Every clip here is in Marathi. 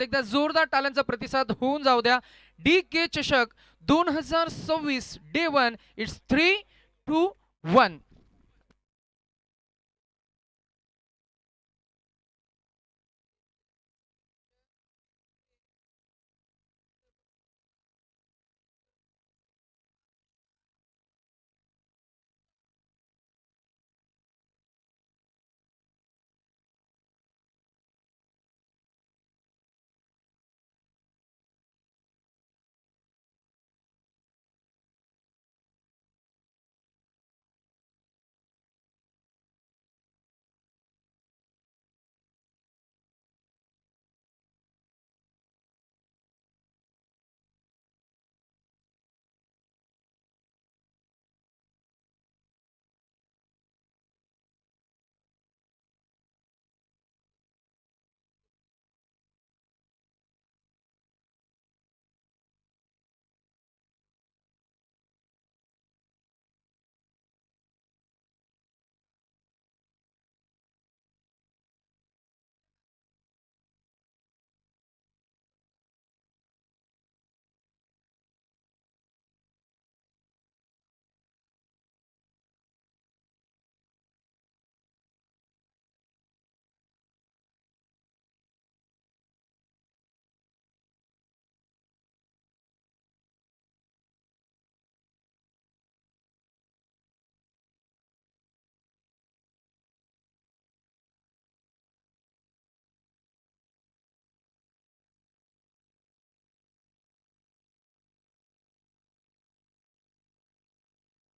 तर एकदा जोरदार टाळ्यांचा प्रतिसाद होऊन जाऊ द्या. DK चषक 2026 डे 1 इट्स 3, 2, 1.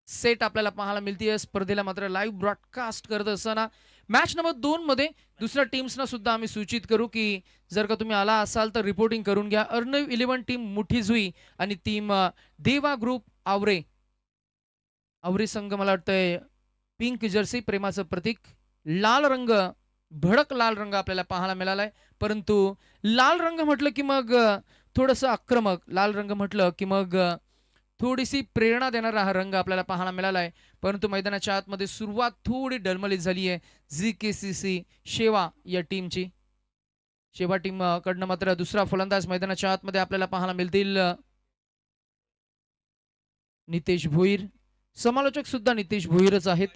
सेट आपल्याला पाहायला मिळते. स्पर्धेला मात्र लाईव्ह ब्रॉडकास्ट करत असताना मॅच नंबर 2 मध्ये दुसऱ्या टीम्सना सुद्धा आम्ही सूचित करू की जर का तुम्ही आला असाल तर रिपोर्टिंग करून घ्या. अर्णव 11 टीम मुठी जुई आणि टीम देवा ग्रुप आवरे. आवरे संघ मला वाटतंय पिंक जर्सी प्रेमाचं प्रतीक, लाल रंग, भडक लाल रंग आपल्याला पाहायला मिळालाय. परंतु लाल रंग म्हटलं की मग थोडंसं आक्रमक, लाल रंग म्हटलं की मग थोडीशी प्रेरणा देणारा हा रंग आपल्याला पाहायला मिळालाय. परंतु मैदानाच्या आतमध्ये सुरुवात थोडी डळमळीत झाली आहे ZKCC शेवा या टीमची. शेवा टीम कडनं मात्र दुसरा फलंदाज मैदानाच्या आतमध्ये आपल्याला पाहायला मिळतील नितेश भोईर. समालोचक सुद्धा नितेश भोईरच आहेत.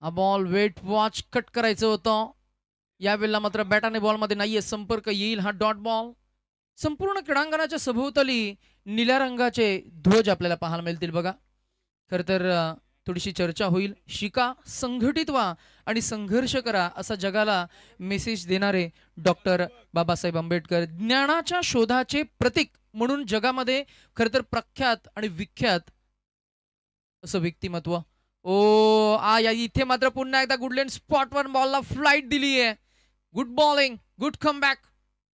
हा बॉल वेट वॉच कट करायचं होतं. यावेळेला मात्र बॅटाने बॉलमध्ये नाहीये संपर्क, येईल हा डॉट बॉल. संपूर्ण क्रीडांगणाच्या सभोवताली निळ्या रंगाचे ध्वज आपल्याला पाहायला मिळतील बघा. खर तर थोडीशी चर्चा होईल. शिका, संघटित व्हा आणि संघर्ष करा असा जगाला मेसेज देणारे डॉक्टर बाबासाहेब आंबेडकर ज्ञानाच्या शोधाचे प्रतीक म्हणून जगामध्ये खर तर प्रख्यात आणि विख्यात असं व्यक्तिमत्व. या इथे मात्र पुन्हा एकदा गुडलँड स्पॉटवर बॉलला फ्लाईट दिली आहे. Good bowling, good comeback.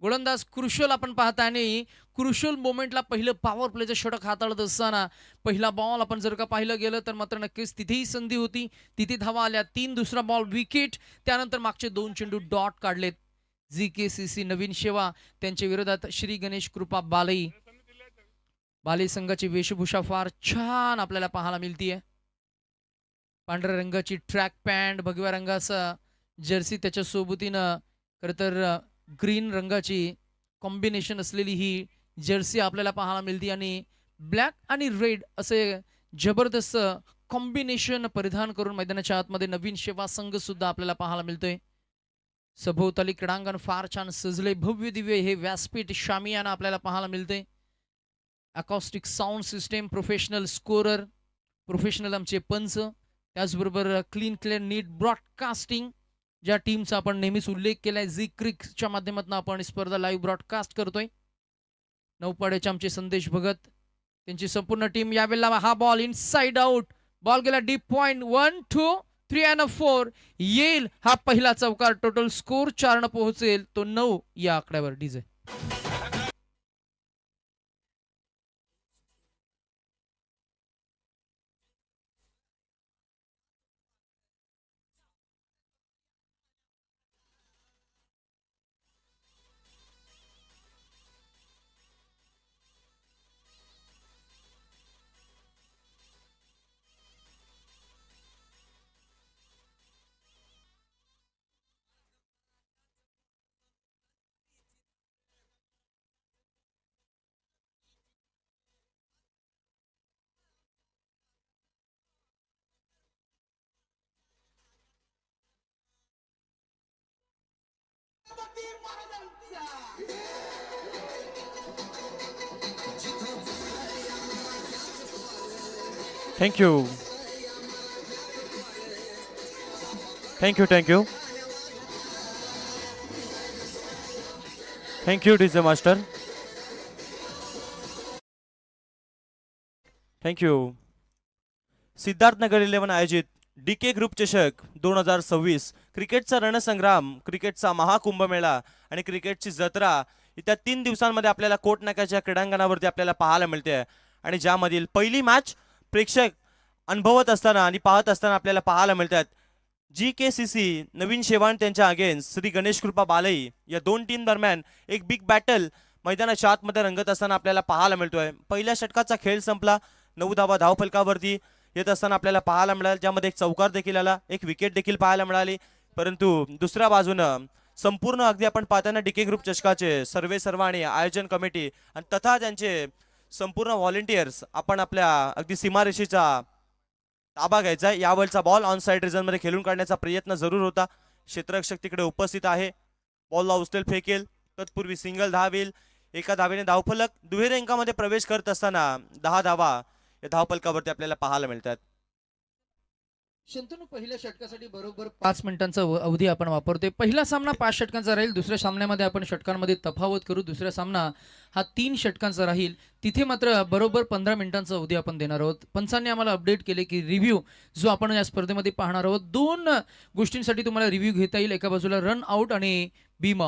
गोलंदाज क्रुशल आपण पाहता आणि क्रुशल मोमेंटला पहिलं पॉवर प्लेचं षटक हाताळत असताना पहिला बॉल आपण जर का पाहिलं गेलं तर मात्र नक्कीच तिथेही संधी होती, तिथे धावा आल्या. 3 दुसरा बॉल विकेट, त्यानंतर मागचे 2 चेंडू डॉट काढलेत. ZKCC नवीन शेवा त्यांच्या विरोधात श्री गणेश कृपा बालई. बालई संघाची वेशभूषा फार छान आपल्याला पाहायला मिळतीये. पांढऱ्या रंगाची ट्रॅक पॅन्ट, भगव्या रंगाचा जर्सी त्याच्या सोबतीनं खरं तर ग्रीन रंगाची कॉम्बिनेशन असलेली ही जर्सी आपल्याला पाहायला मिळते आणि ब्लॅक आणि रेड असे जबरदस्त कॉम्बिनेशन परिधान करून मैदानाच्या आतमध्ये नवीन शेवा संघ सुद्धा आपल्याला पाहायला मिळतोय. सभोवताली क्रीडांगण फार छान सजले, भव्य दिव्य हे व्यासपीठ शामियाना आपल्याला पाहायला मिळते. Acoustic sound system, professional scorer, professional आमचे पंच, त्याचबरोबर क्लीन क्लिअर नीट ब्रॉडकास्टिंग ज्या टीमचा आपण नेहमीच उल्लेख केलाय. झी क्रिकच्या माध्यमातून आपण स्पर्धा लाईव्ह ब्रॉडकास्ट करतोय. नौपाड्याचे आमचे संदेश भगत, त्यांची संपूर्ण टीम. यावेळेला हा बॉल इनसाइड आउट, बॉल गेला डीप पॉइंट. 1, 2, 3 आणि 4 येईल हा पहिला चौकार. टोटल स्कोर 4 न पोहोचेल तो 9 या आकड्यावर. DJ Thank you. Thank you. Thank you. Thank you, DJ Master. Thank you. Siddharthnagar 11 आयोजित DK ग्रुप चषक 2026 क्रिकेटचा रणसंग्राम, क्रिकेटचा महाकुंभमेळा आणि क्रिकेटची जत्रा येत्या 3 दिवसांमध्ये आपल्याला कोटनाक्याच्या क्रीडांगणावरती आपल्याला पाहायला मिळते आणि ज्यामधील पहिली मॅच प्रेक्षक अनुभवत असताना आणि पाहत असताना आपल्याला पाहायला मिळतात GKCC नवीन शेवाण त्यांच्या अगेन्स्ट श्री गणेश कृपा बालई या दोन टीम दरम्यान एक बिग बॅटल मैदानाच्या आतमध्ये रंगत असताना आपल्याला पाहायला मिळतोय. पहिल्या षटकाचा खेळ संपला, 9 धावा धावफलकावरती येत असताना आपल्याला पाहायला मिळालं, ज्यामध्ये एक चौकार देखील आला, एक विकेट देखील पाहायला मिळाली. परंतु दुसऱ्या बाजूनं संपूर्ण अगदी आपण पाहताना DK ग्रुप चषकाचे सर्व आणि आयोजन कमिटी आणि तथा त्यांचे संपूर्ण व्हॉलेंटियर्स आपण आपल्या अगदी सीमारेषेचा ताबा घ्यायचा. यावेळचा बॉल ऑन साइड रिझन मध्ये खेळून काढण्याचा प्रयत्न जरूर होता. क्षेत्ररक्षक तिकडे उपस्थित आहे, बॉलला उचलेल, फेकेल, तत्पूर्वी सिंगल धाव येईल, एका धावेने धावफलक. दुहेरी अंकामध्ये प्रवेश करत असताना 10 धावा या धावफलकावरती आपल्याला पाहायला मिळतात. शंतनू पहिल्या षटकासाठी बरोबर 5 मिनिटांचा अवधी आपण वापरतोय. पहिला सामना 5 षटकांचा राहील, दुसऱ्या सामन्यामध्ये आपण षटकांमध्ये तफावत करू. दुसरा सामना हा 3 षटकांचा राहील, तिथे मात्र बरोबर 15 मिनिटांचा अवधी आपण देणार आहोत. पंचांनी आम्हाला अपडेट केले की रिव्ह्यू जो आपण या स्पर्धेमध्ये पाहणार आहोत, 2 गोष्टींसाठी तुम्हाला रिव्ह्यू घेता येईल. एका बाजूला रन आउट आणि बीमा.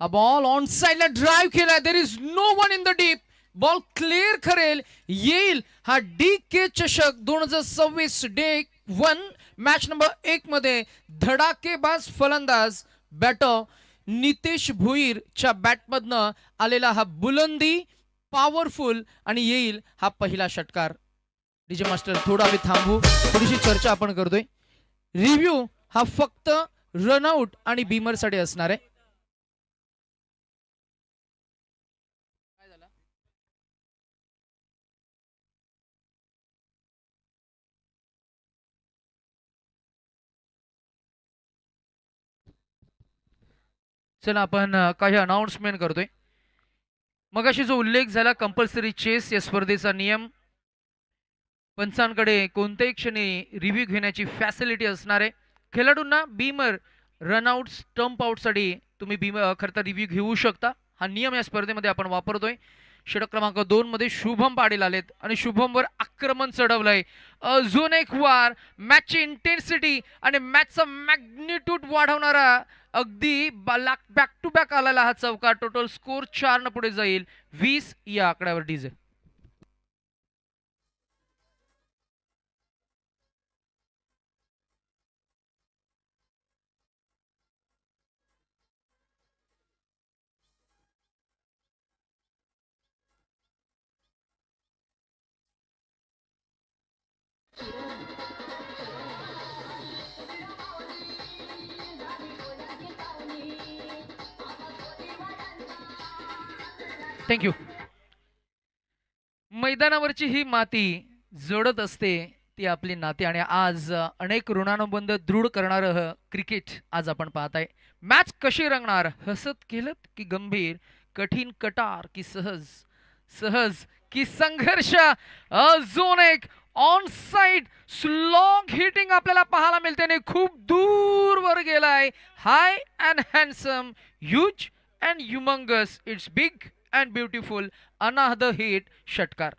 हा बॉल ऑन साइडला ड्राईव्ह केला, there is no one in the deep, ball clear करेल, येईल हा DK चषक 2026 डे 1 मॅच नंबर 1 मध्ये धडाकेबाज फलंदाज बॅटर नितेश भोईरच्या बॅटमधनं आलेला हा बुलंदी पॉवरफुल आणि येईल हा पहिला षटकार. डीजे मास्टर थोडा वेळ थांबू, थोडीशी चर्चा आपण करतोय. रिव्ह्यू हा फक्त रनआउट आणि बीमर साठी असणार आहे. चला आपण काही अनाउन्समेंट करतोय. मगाशी जो उल्लेख झाला कंपल्सरी चेस या स्पर्धेचा नियम, पंचांकडे कोणत्याही क्षणी रिव्ह्यू घेण्याची फॅसिलिटी असणार आहे. खेळाडूंना बीमर रनआउट स्टंप आउटसाठी तुम्ही बीमर खरं रिव्ह्यू घेऊ शकता. हा नियम या स्पर्धेमध्ये आपण वापरतोय. षटक क्रमांक 2 मध्ये शुभम पाटील आलेत आणि शुभमवर आक्रमण चढवलंय. अजून एक वार, मॅचची इंटेन्सिटी आणि मॅचचा मॅग्निट्यूड वाढवणारा अगदी बॅक टू बॅक आलेला हा चौकार. टोटल स्कोर 4 न पुढे जाईल, 20 या आकड्यावर डीजे. थँक्यू. मैदानावरची ही माती जोडत असते ती आपली नाती आणि आज अनेक ऋणानुबंध दृढ करणारं क्रिकेट आज आपण पाहताय. मॅच कशी रंगणार, हसत खेळत की गंभीर, कठीण कटार की सहज सहज की संघर्ष. अजून एक ऑन साइड स्लॉग हिटिंग आपल्याला पाहायला मिळते आणि खूप दूर वर गेलाय. High and handsome, huge and humongous, it's big and beautiful, another hit, षटकार.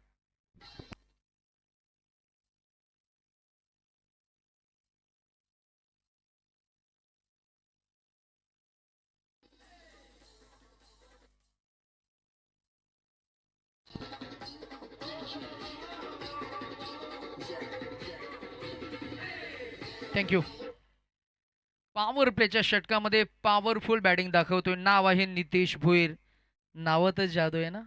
थँक्यू. पॉवर प्लेच्या षटकामध्ये पॉवरफुल बॅटिंग दाखवतोय. नाव आहे नितेश भोईर. नावातच जादू आहे ना.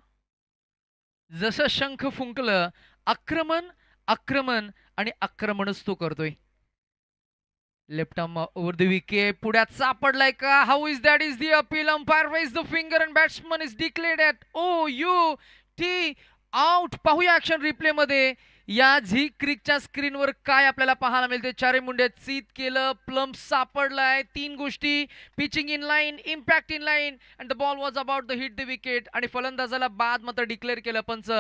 जसं शंख फुंकलं, आक्रमण आक्रमण आणि आक्रमणच तो करतोय. Left arm over the wicket, पुढ्यात सापडलाय का? How is that is the appeal. Umpire raise the finger and batsman is declared at OUT out. पाहूया ऍक्शन रिप्ले मध्ये. या झी क्रिकच्या स्क्रीनवर काय आपल्याला पाहायला मिळते? चारे मुंडे चीत केलं, प्लम सापडलाय, 3 गोष्टी: pitching in line, impact in line and the ball was about the hit the wicket. आणि फलंदाजाला बाद मात्र डिक्लेअर केलं पंच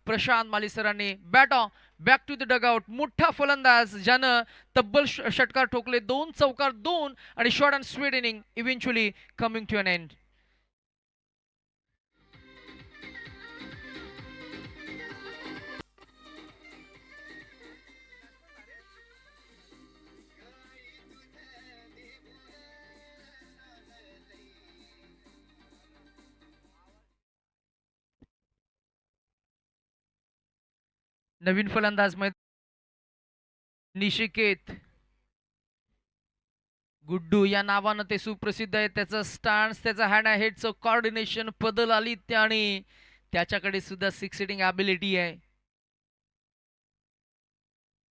प्रशांत मालिसरांनी. Back to the dugout. मोठा फलंदाज ज्यानं तब्बल षटकार ठोकले, 2 चौकार, 2 आणि short and sweet inning eventually coming to an end. नवीन फलंदाज निशिकेत गुड्डू या नावानं ते सुप्रसिद्ध आहे. त्याचा स्टान्स, त्याचा हँड हेडचं कॉर्डिनेशन, पदल आली आणि त्याच्याकडे सुद्धा सिक्स हिटिंग ॲबिलिटी आहे.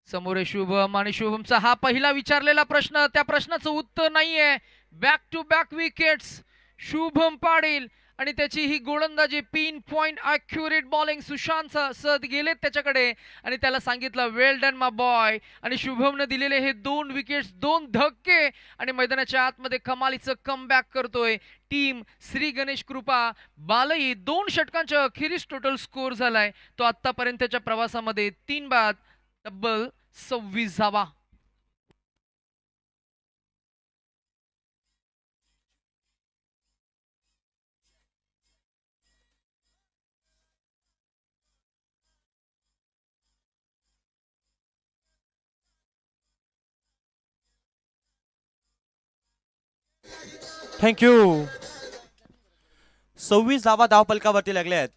समोर आहे शुभम आणि शुभमचा हा पहिला विचारलेला प्रश्न, त्या प्रश्नाचं उत्तर नाहीये. Back to back wickets Shubham Patil आणि त्याची ही गोलंदाजी, pinpoint accurate bowling. Sushant सद गेलेत त्याच्याकडे आणि त्याला सांगितलं वेल डन मा बॉय. आणि शुभमने दिलेले हे 2 विकेट्स, 2 धक्के आणि मैदानाच्या आतमध्ये कमालीचं कमबॅक करतोय टीम श्री गणेश कृपा. बालही 2 षटकांच्या अखेरीस टोटल स्कोर झालाय तो आतापर्यंतच्या प्रवासामध्ये 3 बाद, तब्बल 26 धावा. थँक्यू. 26 धावा धावपलकावरती लागल्या आहेत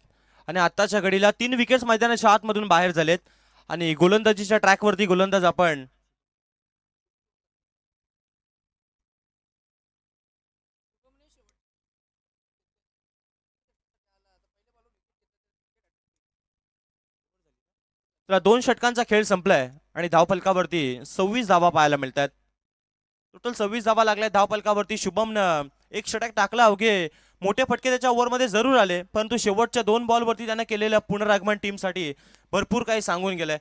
आणि आत्ताच्या घडीला 3 विकेट्स मैदानाच्या आतमधून बाहेर झालेत आणि गोलंदाजीच्या ट्रॅकवरती गोलंदाज आपण तर 2 षटकांचा खेळ संपलाय आणि धावपलकावरती 26 धावा पाहायला मिळतात. टोटल 26 धावा लागल्या धावपलकावरती. शुभमनं 1 षटक टाकला, अवघे मोठे फटके त्याच्या ओव्हरमध्ये जरूर आले, परंतु शेवटच्या 2 बॉलवरती त्यानं केलेल्या पुनरागमन टीमसाठी भरपूर काही सांगून गेलंय.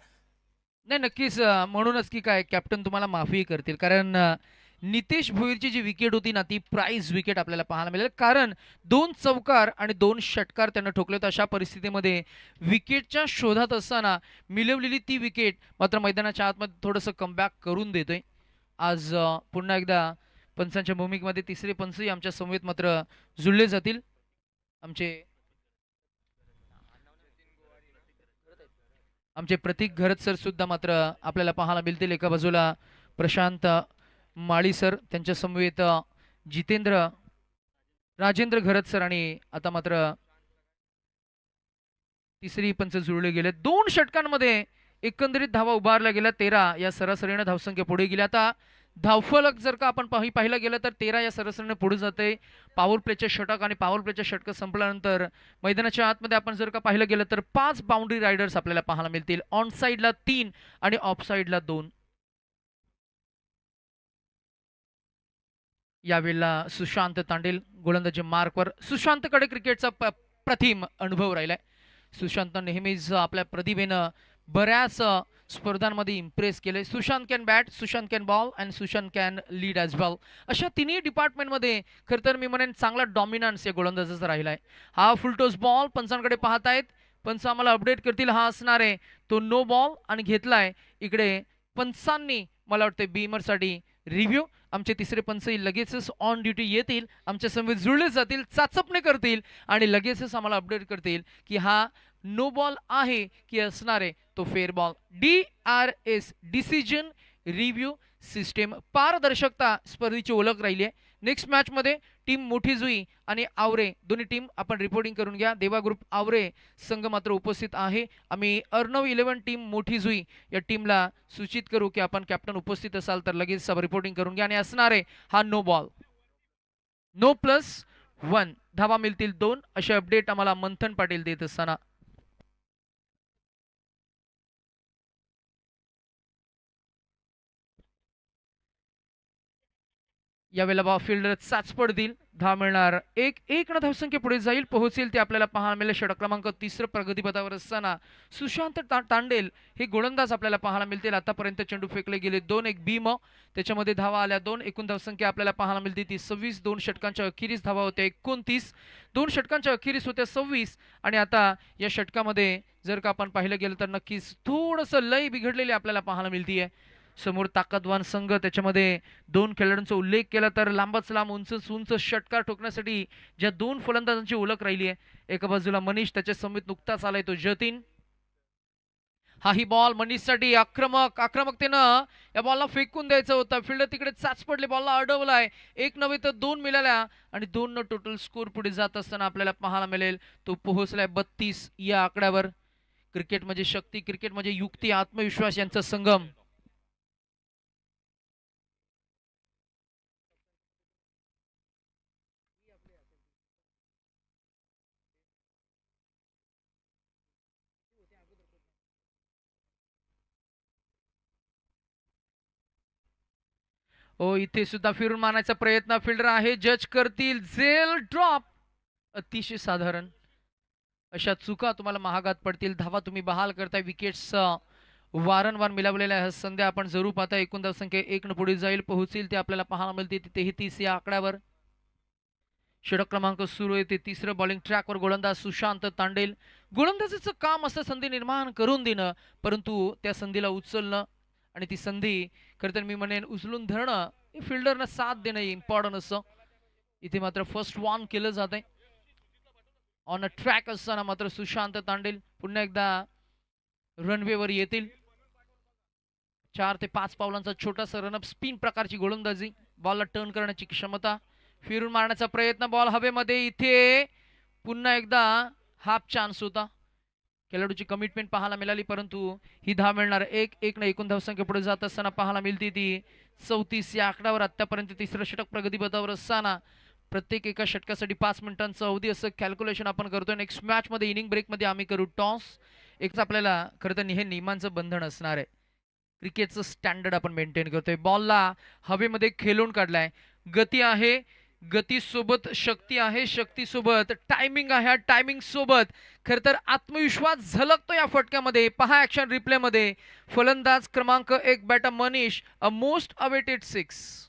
नाही, नक्कीच. म्हणूनच की काय कॅप्टन तुम्हाला माफी करतील, कारण नितेश भोईरची जी विकेट होती ना, ती प्राइज विकेट आपल्याला पाहायला मिळेल, कारण 2 चौकार आणि 2 षटकार त्यानं ठोकले. तर अशा परिस्थितीमध्ये विकेटच्या शोधात असताना मिळवलेली ती विकेट मात्र मैदानाच्या आतमध्ये थोडंसं कमबॅक करून देतोय. आज पुन्हा एकदा पंचांच्या भूमिकेमध्ये तिसरे पंचही आमच्या समवेत मात्र जुळले जातील. आमचे प्रतीक घरत सर सुद्धा मात्र आपल्याला पाहायला मिळतील. एका बाजूला प्रशांत माळी सर, त्यांच्या समवेत राजेंद्र घरत सर आणि आता मात्र तिसरी पंच जुळले गेले. 2 षटकांमध्ये एकंदरीत धावा उभारल्या गेल्या 13 या सरासरीनं धावसंख्या पुढे गेली. आता धावफलक जर का आपण पाहिलं गेलं तर 13 या सरासरीने पुढे जाते. पॉवर प्लेचे षटक आणि पॉवर प्लेचे षटक संपल्यानंतर मैदानाच्या आतमध्ये आपण जर का पाहिलं गेलं तर 5 बाउंड्री रायडर्स आपल्याला पाहायला मिळतील. ऑन साईडला 3 आणि ऑफ साईडला 2. यावेळेला सुशांत तांडेल गोलंदाजी मार्कवर. सुशांतकडे क्रिकेटचा प्रतिम अनुभव राहिलाय. सुशांत नेहमीच आपल्या प्रतिभेनं बऱ्याच स्पर्धांमध्ये इम्प्रेस केले. Sushant can bat, Sushant can ball and Sushant can lead as well. अशा तिन्ही डिपार्टमेंटमध्ये खरं तर मी म्हणेन चांगला डॉमिनन्स या गोलंदाजाचा राहिलाय. हा फुलटॉस बॉल पंचांकडे पाहतायत, पंच आम्हाला अपडेट करतील. हा असणार आहे तो नो बॉल आणि घेतलाय इकडे पंचांनी, मला वाटतं बीमरसाठी रिव्ह्यू. आमचे तिसरे पंचही लगेचच ऑन ड्युटी येतील, आमच्या समवेत जुळले जातील, चाचपणे करतील आणि लगेचच आम्हाला अपडेट करतील की हा नो बॉल आहे की असणार आहे तो fair ball. DRS decision review system, पारदर्शकता स्पर्धेची ओळख राहिली आहे. नेक्स्ट मॅचमध्ये टीम मोठी जुई आणि आवरे दोन्ही टीम आपण रिपोर्टिंग करून घ्या. देवा ग्रुप आवरे संघ मात्र उपस्थित आहे. आम्ही अर्णव 11 टीम मोठी जुई या टीमला सूचित करू की आपण कॅप्टन उपस्थित असाल तर लगेच रिपोर्टिंग करून घ्या. आणि असणार आहे हा नो बॉल, नो +1 धावा मिळतील 2 असे अपडेट आम्हाला मंथन पाटील देत असताना. यावेळेला फिल्डर चाचपड देईल, धाव मिळणार एक. एक न धावसंख्या पुढे जाईल, पोहोचेल ते आपल्याला पाहायला मिळेल. षटक क्रमांक 3 प्रगतीपथावर असताना सुशांत तांडेल हे गोलंदाज आपल्याला पाहायला मिळतील. आतापर्यंत चेंडू फेकले गेले 2-1 भीम, त्याच्यामध्ये धावा आल्या 2. एकूण धावसंख्या आपल्याला पाहायला मिळते ती 26. 2 षटकांच्या अखेरीस धावा होत्या 29. 2 षटकांच्या अखेरीस होत्या 26. आणि आता या षटकामध्ये जर का आपण पाहिलं गेलं तर नक्कीच थोडंसं लय बिघडलेली आपल्याला पाहायला मिळतीये. समोर ताकदवान संघ, त्याच्यामध्ये 2 खेळाडूंचा उल्लेख केला तर लांबच लांब उंच उंच षटकार ठोकण्यासाठी ज्या 2 फलंदाजांची ओळख राहिली आहे. एका बाजूला मनीष, त्याच्या समित नुकताच आलाय तो जतीन. हाही बॉल मनीषसाठी आक्रमकतेनं या बॉलला फेकून द्यायचं होतं. फिल्डर तिकडे चाच पडले, बॉलला अडवलाय. 1 नव्हे तर 2 मिळाल्या आणि 2 न टोटल स्कोर पुढे जात असताना आपल्याला पाहायला मिळेल तो पोहोचलाय 32 या आकड्यावर. क्रिकेट म्हणजे शक्ती, क्रिकेट म्हणजे युक्ती, आत्मविश्वास यांचा संगम. हो, इथे सुद्धा फिरून मारण्याचा प्रयत्न फिल्डर आहे, जज करतील. झेल ड्रॉप, अतिशय साधारण. अशा चुका तुम्हाला महागात पडतील. धावा तुम्ही बहाल करताय, विकेट्स वारंवार मिळवलेल्या ह्या संध्या आपण जरूर पाहता. एकूण धावसंख्या 1 न पुढे जाईल, पोहोचील ते आपल्याला पाहायला मिळते 33 या आकड्यावर. षटक क्रमांक सुरू आहे ते 3रं. बॉलिंग ट्रॅकवर गोलंदाज सुशांत तांडेल. गोलंदाजीचं काम असं संधी निर्माण करून देणं, परंतु त्या संधीला उचलणं आणि ती संधी खरं तर मी म्हणेन उचलून धरणं, फिल्डरनं साथ देणं इम्पॉर्टंट असं. इथे मात्र फर्स्ट वन केलं जात आहे. ऑन अ ट्रॅक असताना मात्र सुशांत तांडेल पुन्हा एकदा रनवेवर येतील. 4 ते 5 पावलांचा छोटासा रनअप, स्पिन प्रकारची गोलंदाजी, बॉलला टर्न करण्याची क्षमता, फिरून मारण्याचा प्रयत्न, बॉल हवेमध्ये. इथे पुन्हा एकदा हाफ चान्स होता. खेळाडूची कमिटमेंट पाहायला मिळाली, परंतु ही धाव मिळणार 1-1 न एकूण धावसंख्या पुढे जात असताना पाहायला मिळते ती 34 या आकड्यावर. आतापर्यंत 3रं षटक प्रगतीपथावर असताना प्रत्येक एका षटकासाठी 5 मिनिटांचं अवधी असं कॅल्क्युलेशन आपण करतोय. नेक्स्ट मॅच मध्ये इनिंग ब्रेक मध्ये आम्ही करू टॉस. एकच आपल्याला खरं तर हे नियमांचं बंधन असणार आहे. क्रिकेटचं स्टँडर्ड आपण मेंटेन करतोय. बॉलला हवेमध्ये खेळून काढलाय, गती आहे, गती सोबत शक्ती आहे, शक्ती सोबत टायमिंग आहे, टायमिंग सोबत खर तर आत्मविश्वास झलकतो या फटक्यामध्ये. पहा ऍक्शन रिप्ले मध्ये, फलंदाज क्रमांक 1 batter Manish, a most awaited 6.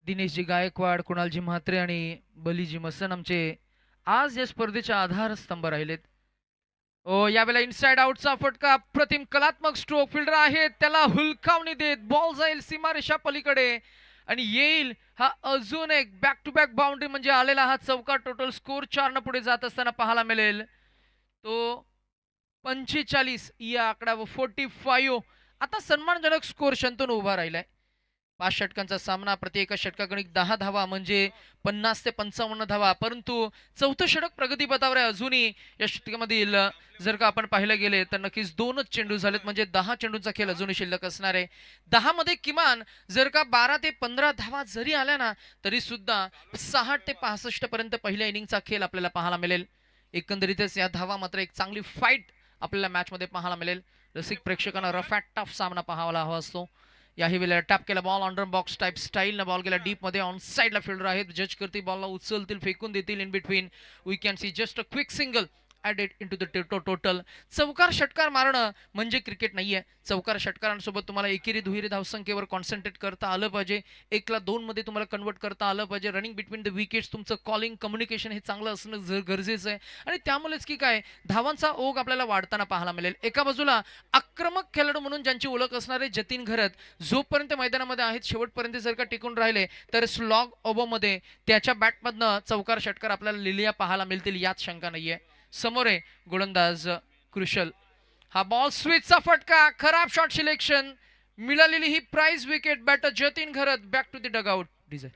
Dineshji Gaikwad, Kunalji Mhatre आणि बलीजी मसन आमचे आज या स्पर्धेचे आधारस्तंभ राहिलेत. ओ यावेळेला इनसाइड आउटचा फटका, प्रतिम कलात्मक स्ट्रोक. फिल्डर आहे त्याला हुलकावणी देत बॉल जाईल सीमारेषा पलीकडे आणि येईल हा अजून एक बॅक टू बॅक बाउंड्री म्हणजे आलेला हा चौका. टोटल स्कोर 4 न पुढे जात असताना पाहायला मिळेल तो 45 या आकड्यावर 45. आता सन्मानजनक स्कोर शंतनू उभा राहिलाय. 5 षटकांचा सामना, प्रति एका षटकागणिक 10 धावा म्हणजे 50 ते 55 धावा. परंतु 4थं षटक प्रगतीपथावर आहे अजूनही. या षटकामधील जर का आपण पाहिलं गेले तर नक्कीच 2च चेंडू झालेत, म्हणजे 10 चेंडूंचा खेळ अजूनही शिल्लक असणार आहे. 10 मध्ये किमान जर का 12 ते 15 धावा जरी आल्या ना, तरी सुद्धा 60 ते 65 पर्यंत पहिल्या इनिंगचा खेळ आपल्याला पाहायला मिळेल. एकंदरीतच या धावा मात्र एक चांगली फाईट आपल्याला मॅच मध्ये पाहायला मिळेल. रसिक प्रेक्षकांना रफ अँड टफ सामना पाहायला हवा असतो. याही वेळेला टॅप केला बॉल, अंडर बॉक्स टाइप स्टाईलनं बॉल गेला डीप मध्ये. ऑन साईडला फिल्डर आहेत, जज करतील, बॉलला उचलतील, फेकून देतील. In between we can see just a quick single added into the total. चौकार षटकार मारणं म्हणजे क्रिकेट नाहीये. चौकार षटकारांसोबत तुम्हाला एकेरी दुहेरी धावसंख्येवर कॉन्सन्ट्रेट करता आलं पाहिजे. 1 ला 2 मध्ये तुम्हाला कन्वर्ट करता आलं पाहिजे. रनिंग बिटवीन द विकेट्स, तुमचं कॉलिंग कम्युनिकेशन हे चांगलं असणं गरजेचं आहे. आणि त्यामुळेच की काय धावांचा ओघ आपल्याला वाढताना पाहायला मिळेल. एका बाजूला आक्रमक खेळाडू म्हणून ज्यांची ओळख असणारे जतीन घरत जोपर्यंत मैदानामध्ये आहेत, शेवटपर्यंत जर का टिकून राहिले तर स्लॉग ओव्हरमध्ये त्याच्या बॅटमधनं चौकार षटकार आपल्याला लिहिल्या पाहायला मिळतील, यात शंका नाहीये. समोर आहे गोलंदाज कृशल. हा बॉल स्विचचा फटका, खराब शॉट सिलेक्शन. मिळालेली ही prize wicket batter Jatin Gharat. Back to the dugout. Design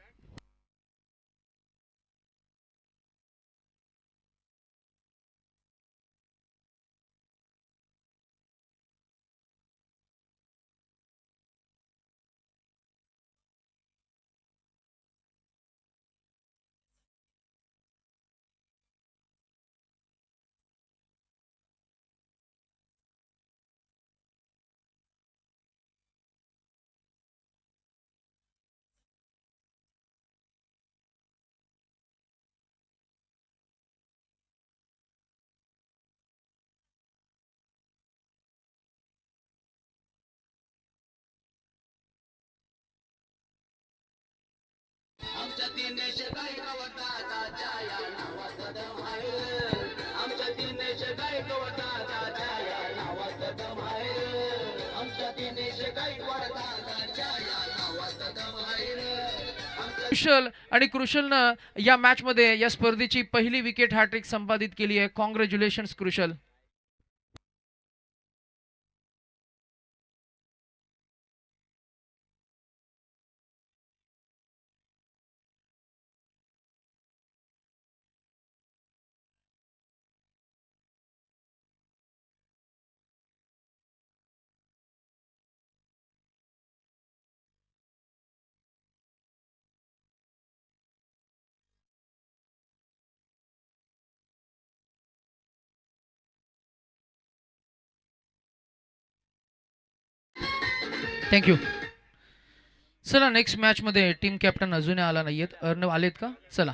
Dinesh गायकवाडाच्या या नावात दम आहे आमच्या दिनेश गायकवाडाच्या या नावात दम आहे आमच्या दिनेश गायकवाडाच्या या नावात दम आहे आमच्या कुशल आणि कृशलनं या मॅच मध्ये या स्पर्धेची पहिली विकेट हॅट्रिक संपादित केली आहे. कॉंग्रॅच्युलेशन्स कृशल. थँक्यू. चला नेक्स्ट मॅच मध्ये टीम कॅप्टन अजूनही आला नाहीयेत. अर्णव आलेत का? चला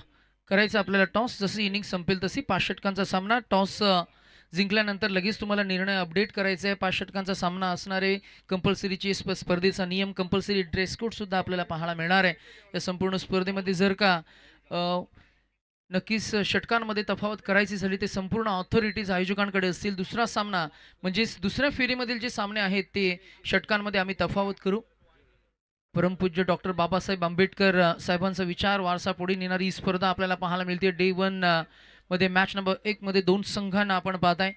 करायचं आपल्याला टॉस. जशी इनिंग संपेल तशी 5 षटकांचा सामना. टॉस जिंकल्यानंतर लगेच तुम्हाला निर्णय अपडेट करायचा आहे. 5 षटकांचा सामना असणारे कंपल्सरीची स्पर्धेचा नियम, कंपल्सरी ड्रेस कोड सुद्धा आपल्याला पाहायला मिळणार आहे या संपूर्ण स्पर्धेमध्ये. जर का नक्कीच षटकांमध्ये तफावत करायची झाली ते संपूर्ण ऑथॉरिटीज आयोजकांकडे असतील. दुसरा सामना म्हणजेच दुसऱ्या फेरीमधील जे सामने आहेत ते षटकांमध्ये आम्ही तफावत करू. परमपूज्य डॉक्टर बाबासाहेब आंबेडकर साहेबांचा विचार वारसा पुढे नेणारी ही स्पर्धा आपल्याला पाहायला मिळते. डे 1 मध्ये मॅच नंबर 1 मध्ये 2 संघांना आपण पाहताय.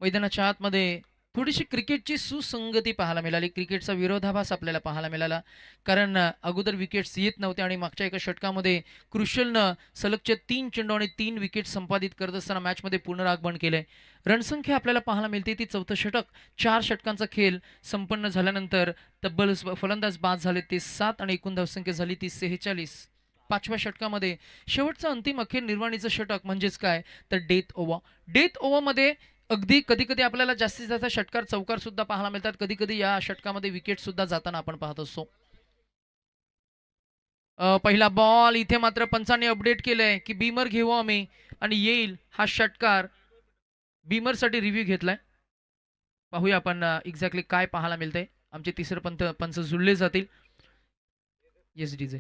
मैदानाच्या आतमध्ये थोडीशी क्रिकेटची सुसंगती पाहायला मिळाली. क्रिकेटचा विरोधाभास आपल्याला पाहायला मिळाला. कारण अगोदर विकेट्स येत नव्हते आणि मागच्या एका षटकामध्ये कृशलनं सलगच्या 3 चेंडू आणि 3 विकेट संपादित करत असताना मॅचमध्ये पुनरागमन केलंय. रणसंख्या आपल्याला पाहायला मिळते ती 4थं षटक. 4 षटकांचा खेळ संपन्न झाल्यानंतर तब्बल फलंदाज बाद झाले ते 7 आणि एकूण धावसंख्या झाली ती 46. 5व्या षटकामध्ये शेवटचं अंतिम अखेर निर्वाणीचं षटक म्हणजेच काय तर डेथ ओव्हर. डेथ ओव्हरमध्ये अगदी कधी कधी आपल्याला जास्तीत जास्त षटकार चौकार सुद्धा पाहायला मिळतात. कधी कधी या षटकामध्ये विकेट सुद्धा जाताना आपण पाहत असतो. पहिला बॉल इथे मात्र पंचांनी अपडेट केलंय की बीमर घेऊ आम्ही आणि येईल हा षटकार. बीमरसाठी रिव्ह्यू घेतलाय. पाहूया आपण एक्झॅक्टली काय पाहायला मिळतंय. आमचे तिसरे पंच जुळले जातील. Yes DJ.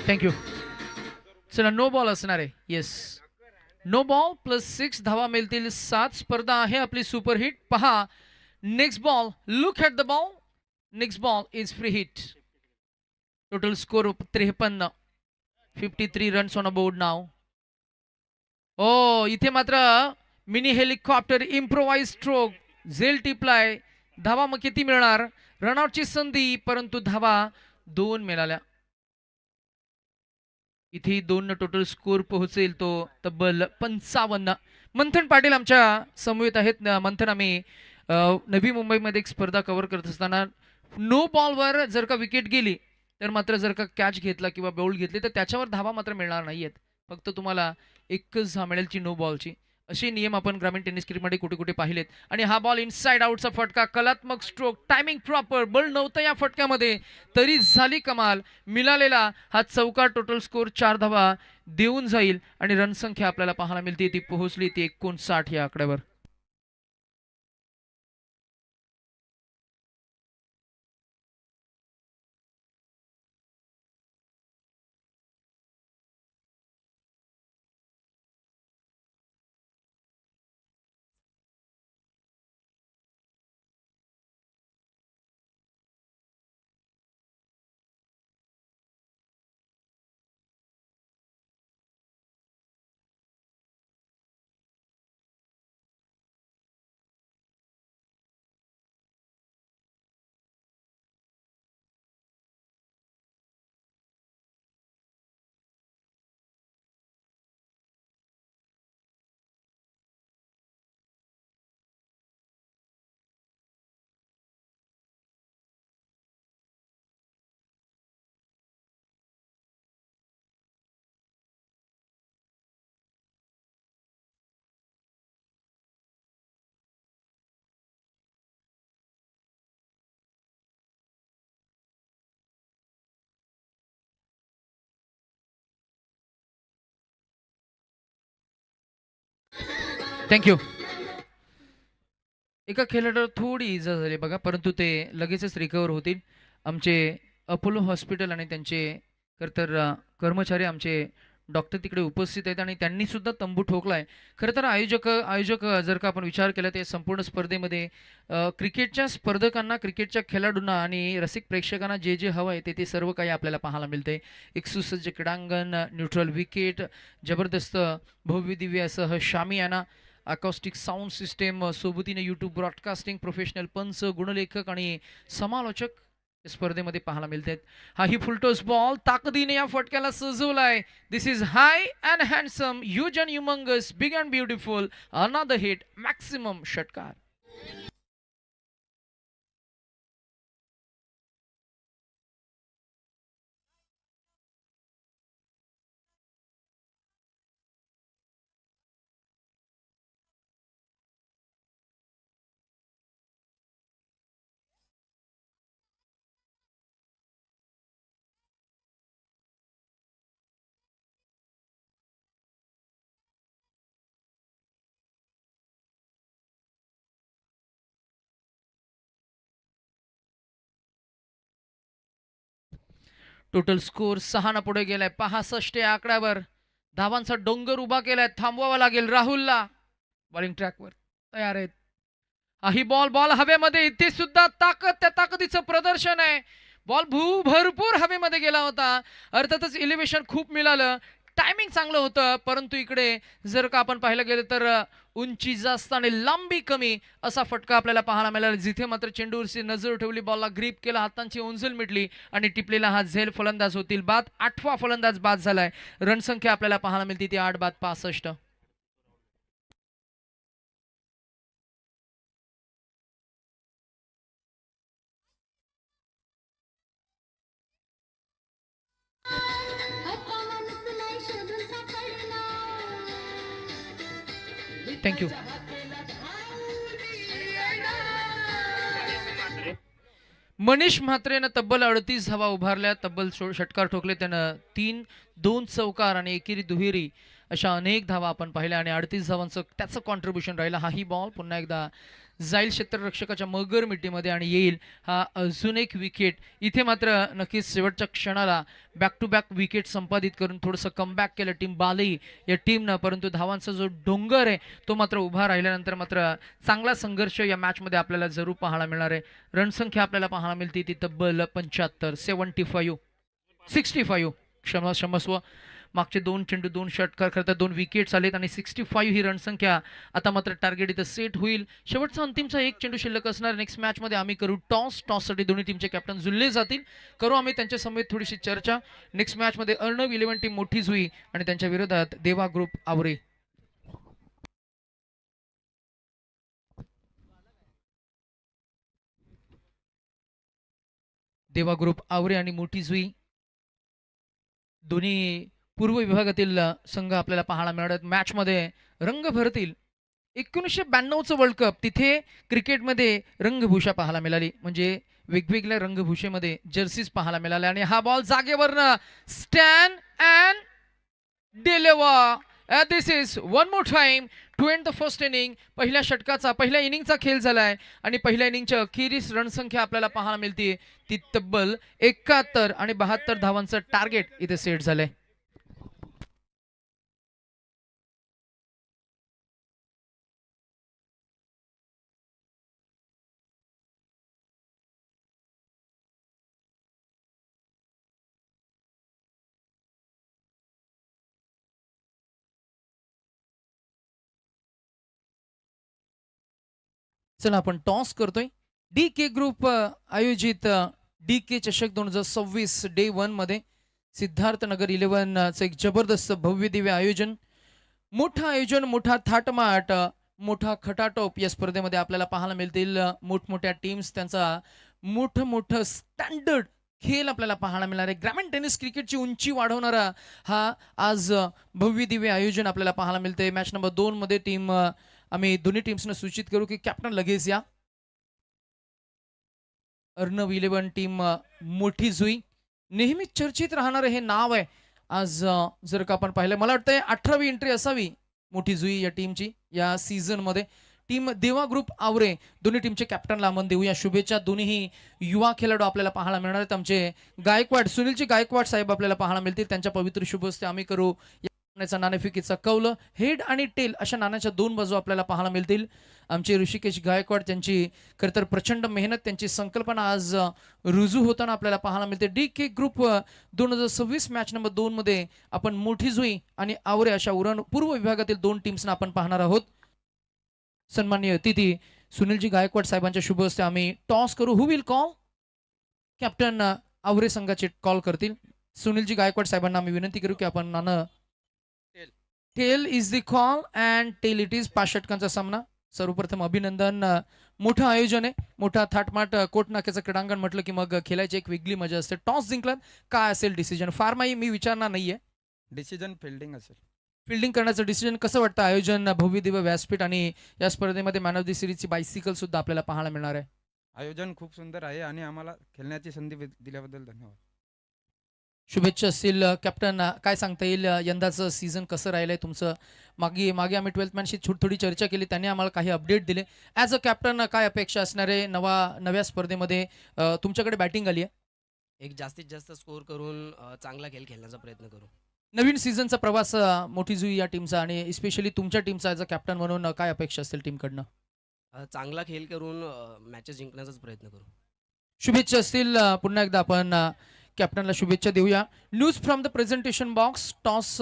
थँक्यू. चला नो बॉल असणार आहे. येस नो बॉल +6 धावा मिळतील. 7 स्पर्धा आहे आपली सुपरहिट. पहा next ball. Look at the ball. Next ball is free hit. Total score 53. 53 runs on a board नाव. ओ इथे मात्र मिनी हेलिकॉप्टर इम्प्रोवाइज स्ट्रोक झेल टिपलाय. धावा मग किती मिळणार? रनआउटची संधी परंतु धावा 2 मिळाल्या. इथे 2 टोटल स्कोर पोहोचेल तो तब्बल 55. मंथन पाटील आमच्या समवेत आहेत. मंथन आम्ही नवी मुंबईमध्ये एक स्पर्धा कव्हर करत असताना नो बॉलवर जर का विकेट गेली तर मात्र जर का कॅच घेतला किंवा बॉल घेतली तर त्याच्यावर धावा मात्र मिळणार नाहीयेत. फक्त तुम्हाला एकच धाव मिळेल ती नो बॉलची. असे नियम आपण ग्रामीण टेनिस क्रिकेटमध्ये कुठे कुठे पाहिलेत. आणि हा बॉल इनसाइड आउटचा फटका. कलात्मक स्ट्रोक. Timing proper. बल नव्हतं या फटक्यामध्ये तरी झाली कमाल. मिळालेला हा चौकार टोटल स्कोर 4 धावा देऊन जाईल आणि रणसंख्या आपल्याला पाहायला मिळते ती पोहोचली ती 59 या आकड्यावर. थँक्यू. एका खेळाडूला थोडी इजा झाली बघा, परंतु ते लगेचच रिकवर होतील. आमचे अपोलो हॉस्पिटल आणि त्यांचे खरं तर कर्मचारी आमचे डॉक्टर तिकडे उपस्थित आहेत आणि त्यांनी सुद्धा तंबू ठोकलाय. खरं तर आयोजक जर का आपण विचार केला तर संपूर्ण स्पर्धेमध्ये क्रिकेटच्या स्पर्धकांना, क्रिकेटच्या खेळाडूंना आणि रसिक प्रेक्षकांना जे जे हवं आहे ते सर्व काही आपल्याला पाहायला मिळते. एक सुसज्ज क्रीडांगण, न्यूट्रल विकेट, जबरदस्त भव्य दिव्य असं शामियाना, अकॉस्टिक साऊंड सिस्टेम, सोबतीने यूट्यूब ब्रॉडकास्टिंग, प्रोफेशनल पंच, गुणलेखक आणि समालोचक या स्पर्धेमध्ये पाहायला मिळतात. हा ही फुलटॉस बॉल ताकदीने या फटक्याला सजवलाय. This is high and handsome, huge and humongous, big and beautiful, another hit, maximum षटकार. टोटल स्कोर 6 न पुढे गेलाय. 65 या आकड्यावर धावांचा डोंगर उभा केलाय. थांबवावा लागेल राहुलला. बॉलिंग ट्रॅकवर तयार आहेत. ही बॉल बॉल हवेमध्ये, इथे सुद्धा ताकद, त्या ताकदीचं प्रदर्शन आहे. बॉल भरपूर हवेमध्ये गेला होता. अर्थातच इलिव्हेशन खूप मिळालं, टायमिंग चांगलं होतं, परंतु इकडे जर का आपण पाहिलं गेलं तर उंची जास्त आणि लांबी कमी असा फटका आपल्याला पाहायला मिळाला. जिथे मात्र चेंडूवरची नजर ठेवली, बॉलला ग्रीप केला, हातांची उंचल मिटली आणि टिपलेला हा झेल फलंदाज होतील बाद. 8वा फलंदाज बाद झालाय. रणसंख्या आपल्याला पाहायला मिळते ती 8 बाद 65. थँक्यू. मनीष म्हात्रेनं तब्बल 38 धावा उभारल्या, तब्बल षटकार ठोकले त्यानं. 3, 2 चौकार आणि एकेरी दुहेरी अशा अनेक धावा आपण पाहिल्या आणि 38 धावांचं त्याचं कॉन्ट्रीब्युशन राहिलं. हाही बॉल पुन्हा एकदा जाईल क्षेत्ररक्षकाच्या मगर मिट्टीमध्ये आणि येईल हा अजून एक विकेट. इथे मात्र नक्कीच शेवटच्या क्षणाला बॅक टू बॅक विकेट संपादित करून थोडंसं कमबॅक केलं टीम बालई या टीमनं, परंतु धावांचा जो डोंगर आहे तो मात्र उभा राहिल्यानंतर मात्र चांगला संघर्ष या मॅचमध्ये आपल्याला जरूर पाहायला मिळणार आहे. रणसंख्या आपल्याला पाहायला मिळते ती तब्बल 75, 75, 65 क्षमस्व. मागचे 2 चेंडू 2 षटकार, खरं तर 2 विकेट्स आलेत आणि 65 ही रणसंख्या आता मात्र टार्गेट इथं सेट होईल. शेवटचा अंतिमचा 1 चेंडू शिल्लक असणार. नेक्स्ट मॅचमध्ये आम्ही करू टॉससाठी दोन्ही टीमचे कॅप्टन जुळले जातील. करू आम्ही त्यांच्या समेत थोडीशी चर्चा. नेक्स्ट मॅचमध्ये अर्णव 11 टीम मोठी जुई आणि त्यांच्या विरोधात देवा ग्रुप आवरे. देवा ग्रुप आवरे आणि मोठी जुई दोन्ही पूर्व विभागातील संघ आपल्याला पाहायला मिळतात. मॅचमध्ये रंग भरतील. 1992चं वर्ल्ड कप, तिथे क्रिकेटमध्ये रंगभूषा पाहायला मिळाली, म्हणजे वेगवेगळ्या रंगभूषेमध्ये जर्सीज पाहायला मिळाल्या. आणि हा बॉल जागेवरनं stand and deliver. This is one more time to end the first inning. पहिल्या इनिंगचा खेळ झालाय आणि पहिल्या इनिंगच्या अखेरीस रणसंख्या आपल्याला पाहायला मिळते ती तब्बल 71 आणि 72 धावांचं टार्गेट इथे सेट झालंय. चला आपण टॉस करतोय. डी के ग्रुप आयोजित डी के चषक 2026 डे 1 मध्ये सिद्धार्थ नगर 11चं एक जबरदस्त भव्य दिव्य आयोजन, मोठा थाटमाट, मोठा खटाटोप या स्पर्धेमध्ये आपल्याला पाहायला मिळतील. मोठमोठ्या टीम्स, त्यांचा मोठं स्टँडर्ड खेळ आपल्याला पाहायला मिळणार आहे. ग्रामीण टेनिस क्रिकेटची उंची वाढवणारा हा आज भव्य दिव्य आयोजन आपल्याला पाहायला मिळते. मॅच नंबर 2 मध्ये टीम आम्ही दोन्ही टीम्सना सूचित करू की कॅप्टन लगेच या. अर्णव 11 टीम मोठी जुई, नेहमी चर्चेत राहणारे हे नाव आहे. आज जर का आपण पाहिलं, मला वाटतंय 18वी एंट्री असावी मोठी जुई या टीमची या सीझनमध्ये. टीम देवा ग्रुप आवरे दोन्ही टीमचे कॅप्टनला आपण देऊया शुभेच्छा. दोन्हीही युवा खेळाडू आपल्याला पाहायला मिळणार आहेत. आमचे गायकवाड सुनीलजी गायकवाड साहेब आपल्याला पाहायला मिळतील. त्यांच्या पवित्र शुभ हस्ते आम्ही करू या नाण्याचा नाणेफेकीचा कौल. हेड आणि टेल अशा नाण्याच्या दोन बाजू आपल्याला पाहायला मिळतील. आमचे ऋषिकेश गायकवाड त्यांची खरं तर प्रचंड मेहनत त्यांची संकल्पना आज रुजू होताना आपल्याला पाहायला मिळते. DK ग्रुप 2026 मॅच नंबर 2 मध्ये आपण मोठी जुई आणि आवरे अशा उरण पूर्व विभागातील दोन टीम्सना आपण पाहणार आहोत. सन्माननीय अतिथी सुनीलजी गायकवाड साहेबांच्या शुभ हस्ते आम्ही टॉस करू. हु विल कॉल? कॅप्टन आवरे संघाचे कॉल करतील. सुनीलजी गायकवाड साहेबांना आम्ही विनंती करू की आपण नाणं. Tail is the call and tail it is. 5 षटकांचा सामना. सर्वप्रथम अभिनंदन. मोठं आयोजन आहे, मोठा थाटमाट कोट नाक्याचं क्रीडांगण म्हटलं की मग खेळायची एक वेगळी मजा असते. टॉस जिंकलात, काय असेल डिसिजन? फार मी विचारणार नाहीये. डिसिजन फिल्डिंग असेल. फिल्डिंग करण्याचं डिसिजन कसं वाटतं? आयोजन भव्य दिव्य व्यासपीठ आणि या स्पर्धेमध्ये मॅन ऑफ द सिरीजची बायसिकल सुद्धा आपल्याला पाहायला मिळणार आहे. आयोजन खूप सुंदर आहे आणि आम्हाला खेळण्याची संधी दिल्याबद्दल धन्यवाद. शुभेच्छा असतील. कॅप्टन काय सांगता येईल यंदाचं सीझन कसं राहिलंय तुमचं? मागे आम्ही 12th मॅनशी थोडी चर्चा केली, त्यांनी आम्हाला काही अपडेट दिले. ॲज अ कॅप्टन काय अपेक्षा असणार आहे नव्या स्पर्धेमध्ये? तुमच्याकडे बॅटिंग आली आहे. एक जास्तीत जास्त स्कोर करून चांगला खेळ खेळण्याचा प्रयत्न करू. नवीन सीझनचा प्रवास मोठी जुई या टीमचा आणि स्पेशली तुमच्या टीमचा ॲज अ कॅप्टन म्हणून काय अपेक्षा असतील टीमकडनं? चांगला खेळ करून मॅचेस जिंकण्याचाच प्रयत्न करू. शुभेच्छा असतील. पुन्हा एकदा आपण कॅप्टनला शुभेच्छा देऊया. News from the presentation box. Toss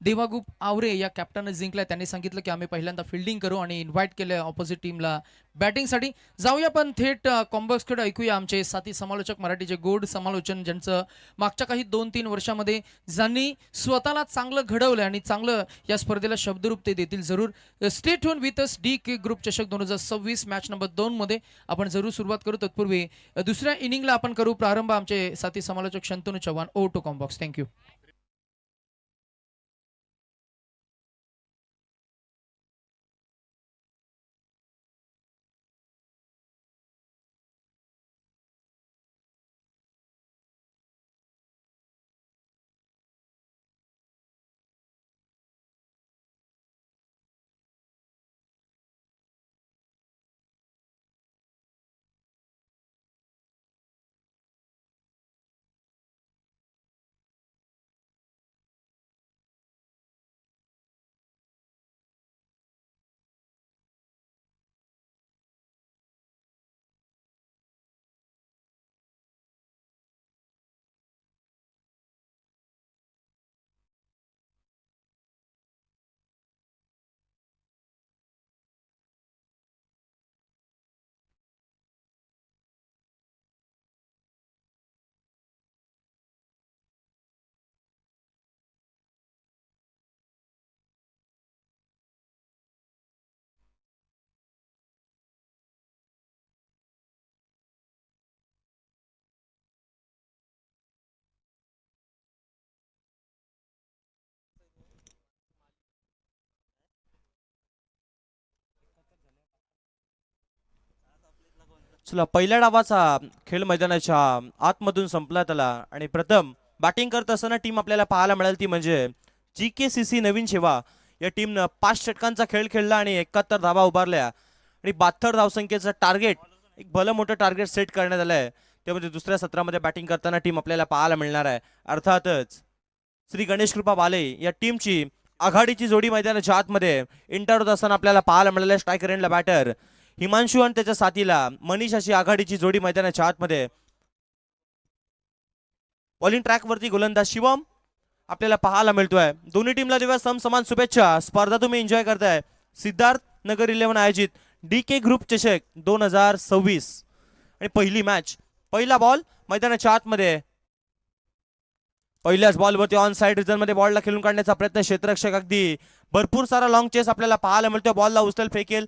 देवागुप आवरे या कॅप्टनने जिंकलाय. त्यांनी सांगितलं की आम्ही पहिल्यांदा फिल्डिंग करू आणि इन्व्हाइट केलं ऑपोजिट टीमला बॅटिंगसाठी. जाऊया पण थेट कॉम्बॉक्सकडे. ऐकूया आमचे साथी समालोचक, मराठीचे गोड समालोचन, ज्यांचं मागच्या काही 2-3 वर्षामध्ये ज्यांनी स्वतःला चांगलं घडवलं आणि चांगलं या स्पर्धेला शब्दरूप ते देतील. जरूर stay tune with us. DK group चषक 2026 मॅच नंबर 2 मध्ये आपण जरूर सुरुवात करू. तत्पूर्वी दुसऱ्या इनिंगला आपण करू प्रारंभ. आमचे साथी समालोचक शंतनू चव्हाण. ओ टू कॉम्बॉक्स. थँक्यू. चला, पहिल्या डावाचा खेळ मैदानाच्या आतमधून संपला त्याला आणि प्रथम बॅटिंग करत असताना टीम आपल्याला पाहायला मिळाली ती म्हणजे GKCC नवीन शेवा या टीमनं 5 षटकांचा खेळ खेळला आणि 71 धावा उभारल्या आणि 72 धावसंख्येचं टार्गेट, एक भलं मोठं टार्गेट सेट करण्यात आलंय. त्यामध्ये दुसऱ्या सत्रामध्ये बॅटिंग करताना टीम आपल्याला पाहायला मिळणार आहे. अर्थातच श्री गणेश कृपा बाले या टीमची आघाडीची जोडी मैदानाच्या आतमध्ये इंटर होत असताना आपल्याला पाहायला मिळालं. स्ट्रायकर एंडला बॅटर हिमांशू आणि त्याच्या साथीला मनीष अशी आघाडीची जोडी मैदानाच्या आतमध्ये. बॉलिंग ट्रॅक वरती गोलंदाज शिवम आपल्याला पाहायला मिळतोय. दोन्ही टीमला देऊया समसमान शुभेच्छा. स्पर्धा तुम्ही एन्जॉय करताय. सिद्धार्थ नगर 11 आयोजित DK ग्रुप चषक 2026 आणि पहिली मॅच, पहिला बॉल मैदानाच्या आतमध्ये. पहिल्याच बॉलवरती ऑन साइड रिझन मध्ये बॉलला खेळून काढण्याचा प्रयत्न. क्षेत्ररक्षक अगदी भरपूर सारा लॉंग चेस आपल्याला पाहायला मिळतोय. बॉलला उचल फेकेल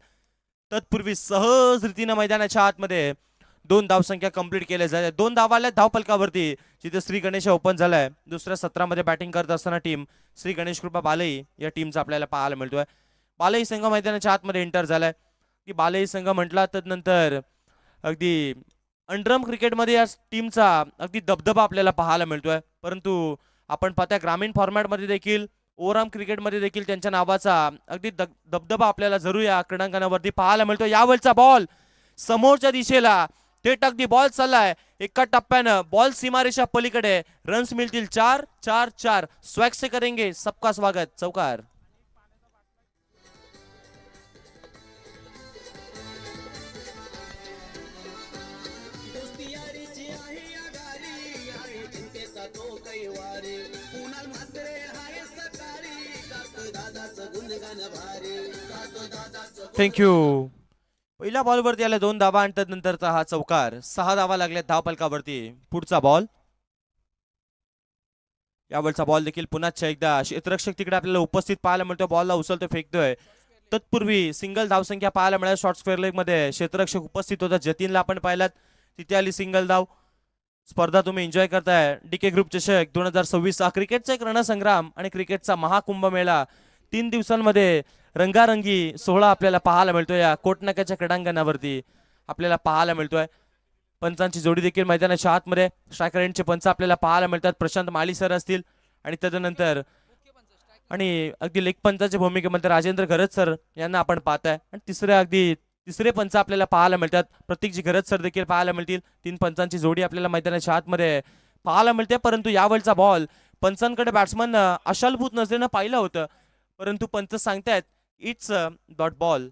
तत्पूर्वी सहज रीतीने मैदानाच्या आतमध्ये 2 धावसंख्या कंप्लीट केल्या जाते. 2 धावा आल्या धावपलकावरती, जिथे श्री गणेश ओपन झालाय. दुसऱ्या सत्रामध्ये बॅटिंग करत असताना टीम श्री गणेश कृपा बालई या टीमचा आपल्याला पाहायला मिळतोय. बालई संघ मैदानाच्या आतमध्ये एंटर झालाय. की बालई संघ म्हटला तर नंतर अगदी अंडरम क्रिकेटमध्ये या टीमचा अगदी दबदबा आपल्याला पाहायला मिळतोय. परंतु आपण पाहता ग्रामीण फॉर्मॅटमध्ये देखील ओव्हरआर्म क्रिकेटमध्ये देखील त्यांच्या नावाचा अगदी दबदबा आपल्याला जरूर या क्रीडांगणावरती पाहायला मिळतो. यावेळचा बॉल समोरच्या दिशेला थेट अगदी बॉल चाललाय एका टप्प्यानं, बॉल सीमारेषा पलीकडे. रन्स मिळतील 4 4 4. स्वॅग से करेंगे सबका स्वागत. चौकार. दोस्ती यारीची आहे आघाडी, आहे चिंतेचा तो कैवारी. कुणाल म्हात्रे हाय सकाळी, गातो दादाचं गुणगान भारी, गातो दादाचं. थँक्यू. पहिल्या बॉलवरती आल्या 2 धावा आणि त्यानंतरचा हा चौकार. 6 धावा लागल्या धाव फलकावरती. पुढचा बॉल. यावेळचा बॉल देखील पुन्हा एकदा क्षेत्ररक्षक तिकडे आपल्याला उपस्थित पाहायला मिळतो. बॉलला उचलतो, फेकतोय. तत्पूर्वी सिंगल धावसंख्या पाहायला मिळाली. शॉर्ट स्क्वेअर लेग मध्ये क्षेत्ररक्षक उपस्थित होता. जतीनला आपण पाहिलात, तिथे आली सिंगल धाव. स्पर्धा तुम्ही एन्जॉय करताय. डीके ग्रुप चषक 2026 हा क्रिकेटचा एक रणसंग्राम आणि क्रिकेटचा महाकुंभमेळा. 3 दिवसांमध्ये रंगारंगी सोहळा आपल्याला पाहायला मिळतोय. या कोटनाक्याच्या क्रीडांगणावरती आपल्याला पाहायला मिळतोय. पंचांची जोडी देखील मैदानाच्या आतमध्ये स्ट्रायकर एंडचे पंच आपल्याला पाहायला मिळतात. प्रशांत माळी सर असतील आणि तदनंतर आणि अगदी लेग पंचाच्या भूमिकेमध्ये राजेंद्र घरत सर यांना आपण पाहताय. आणि तिसरे पंच आपल्याला पाहायला मिळतात. प्रतीकजी घरत सर देखील पाहायला मिळतील. 3 पंचांची जोडी आपल्याला मैदानाच्या आतमध्ये पाहायला मिळते. परंतु यावेळचा बॉल पंचांकडे बॅट्समन आशालभूत नजरेनं पाहिलं होतं, परंतु पंच सांगतायत it's dot ball.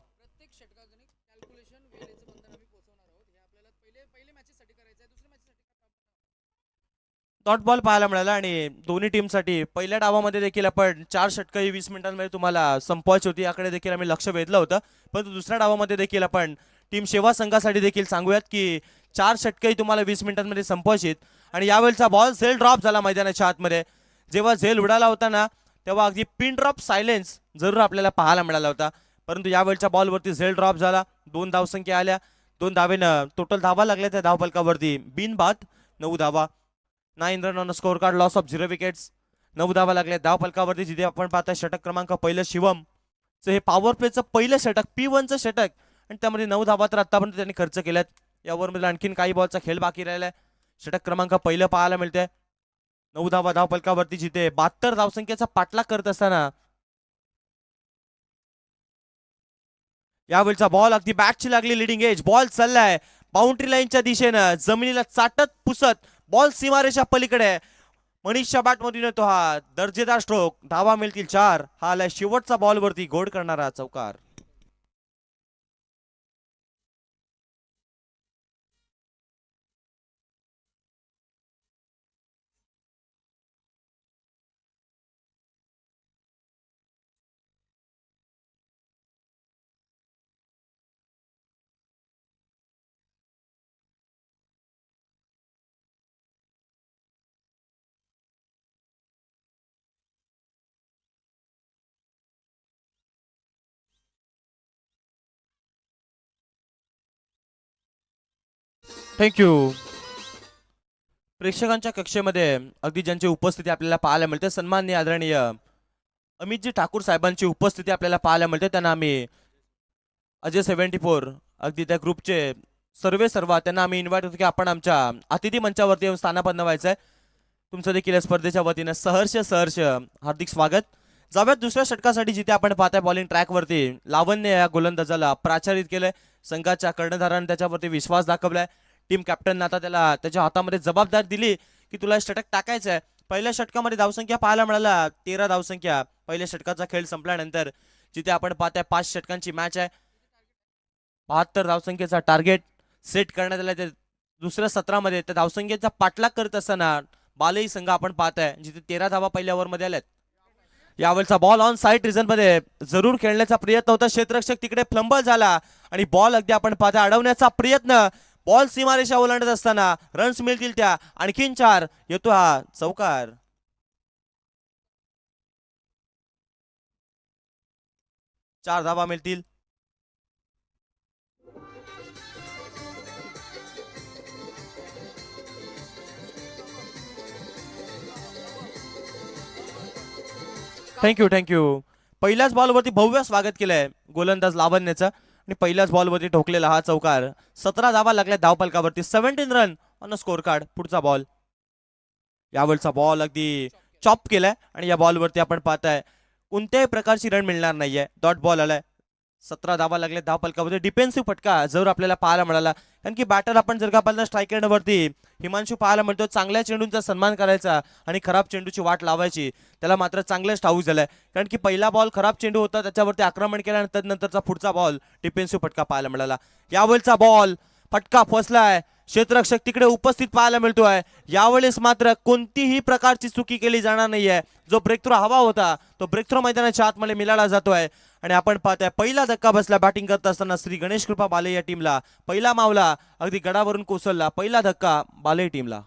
Dot ball पाहायला मिळाला आणि दोन्ही टीमसाठी पहिल्या डावामध्ये देखील आपण 4 षटकं ही 20 मिनिटांमध्ये तुम्हाला संपवायची होती. याकडे देखील आम्ही लक्ष वेधलं होतं. परंतु दुसऱ्या डावामध्ये देखील आपण टीम शेवा संघासाठी देखील सांगूयात की 4 षटकंही तुम्हाला 20 मिनिटांमध्ये संपवायची. आणि यावेळचा बॉल झेल ड्रॉप झाला मैदानाच्या आतमध्ये. जेव्हा झेल उडाला होता ना, तेव्हा अगदी पिन ड्रॉप सायलेन्स जरूर आपल्याला पाहायला मिळाला होता. परंतु यावेळच्या बॉलवरती झेल ड्रॉप झाला. 2 धावसंख्या आल्या. 2 धावेनं टोटल धावा लागल्या त्या धावफलकावरती. बिनबाद 9 धावा. 9 run on score card. Loss of 0 wickets. 9 धावा लागल्या धावफलकावरती. जिथे आपण पाहता षटक क्रमांक पहिलं शिवमचं हे पॉवर प्लेचं पहिलं षटक, P1चं षटक, आणि त्यामध्ये 9 धावा तर आतापर्यंत त्यांनी खर्च केल्यात. या ओव्हरमध्ये आणखीन काही बॉलचा खेळ बाकी राहिलाय. षटक क्रमांक पहिलं पाहायला मिळतंय. 9 धावा धावफलकावरती, जिथे 72 धावसंख्येचा पाठलाग करत असताना यावेळचा बॉल अगदी बॅटची लागली लिडिंग एज. बॉल चाललाय बाउंड्री लाईनच्या दिशेनं, जमिनीला चाटत पुसत बॉल सीमारेषा पलीकडे. मनीषच्या बॅटमधून येतो हा दर्जेदार स्ट्रोक. धावा मिळतील 4. हा आलाय शेवटचा बॉलवरती गोड करणारा चौकार. थँक्यू. प्रेक्षकांच्या कक्षेमध्ये अगदी ज्यांची उपस्थिती आपल्याला पाहायला मिळते, सन्माननीय आदरणीय अमितजी ठाकूर साहेबांची उपस्थिती आपल्याला पाहायला मिळते. त्यांना आम्ही अजय 74 अगदी त्या ग्रुपचे सर्व त्यांना आम्ही इन्व्हाइट होतो की आपण आमच्या अतिथी मंचावरती येऊन स्थानापन्न व्हायचंय. तुमचं देखील स्पर्धेच्या वतीनं सहर्ष हार्दिक स्वागत. जाऊयात दुसऱ्या षटकासाठी, जिथे आपण पाहताय बॉलिंग ट्रॅकवरती लावण्य या गोलंदाजाला प्राचारित केलंय. संघाच्या कर्णधाराने त्याच्यावरती विश्वास दाखवलाय. टीम कॅप्टनने आता त्याला त्याच्या हातामध्ये जबाबदारी दिली की तुला षटक टाकायचं आहे. पहिल्या षटकामध्ये धावसंख्या पाहायला मिळाला 13 धावसंख्या पहिल्या षटकाचा खेळ संपल्यानंतर, जिथे आपण पाहताय 5 षटकांची मॅच आहे. 72 धावसंख्येचा टार्गेट सेट करण्यात आला. ते दुसऱ्या सत्रामध्ये त्या धावसंख्येचा पाठलाग करत असताना बालई संघ आपण पाहताय, जिथे 13 धावा पहिल्या ओव्हरमध्ये आल्यात. यावेळचा बॉल ऑन साइड रिझन मध्ये जरूर खेळण्याचा प्रयत्न होता. क्षेत्ररक्षक तिकडे फ्लंबल झाला आणि बॉल अगदी आपण पाहता अडवण्याचा प्रयत्न. बॉल सीमारेषा ओलांडत असताना रन्स मिळतील त्या आणखीन 4. येतो हा चौकार. चार धावा मिळतील. थँक्यू. पहिल्याच बॉलवरती भव्य स्वागत केलंय गोलंदाज लावण्याचं आणि पहिल्याच बॉलवरती ठोकलेला हा चौकार. 17 धावा लागल्या धावफलकावरती. 17 रन ऑन स्कोर कार्ड. पुढचा बॉल. यावेळचा बॉल अगदी चॉप केलाय आणि या बॉलवरती आपण पाहताय कोणत्याही प्रकारची रन मिळणार नाहीये. डॉट बॉल आलाय. 17 धावा लागले धाव फलकामध्ये. डिफेन्सिव्ह फटका जरूर आपल्याला पाहायला मिळाला, कारण की बॅटर आपण जर का पाहिलं स्ट्राईक एंडवरती हिमांशू पाहायला मिळतो. चांगल्या चेंडूंचा सन्मान करायचा आणि खराब चेंडूची वाट लावायची, त्याला मात्र चांगलंच ठाऊक झालंय. कारण की पहिला बॉल खराब चेंडू होता, त्याच्यावरती आक्रमण केल्यानंतर नंतरचा पुढचा बॉल डिफेन्सिव्ह फटका पाहायला मिळाला. यावेळचा बॉल फटका फसलाय. क्षेत्ररक्षक तिकडे उपस्थित पाहायला मिळतोय. यावेळेस मात्र कोणतीही प्रकारची चुकी केली जाणार नाहीये. जो ब्रेक थ्रो हवा होता तो ब्रेक थ्रो मैदानाच्या आतमध्ये मिळाला जातोय आणि आपण पाहतोय पहिला धक्का बसला बॅटिंग करत असताना श्री गणेश कृपा बाले या टीमला. पहिला मावला अगदी गडावरून कोसळला. पहिला धक्का बाले टीमला.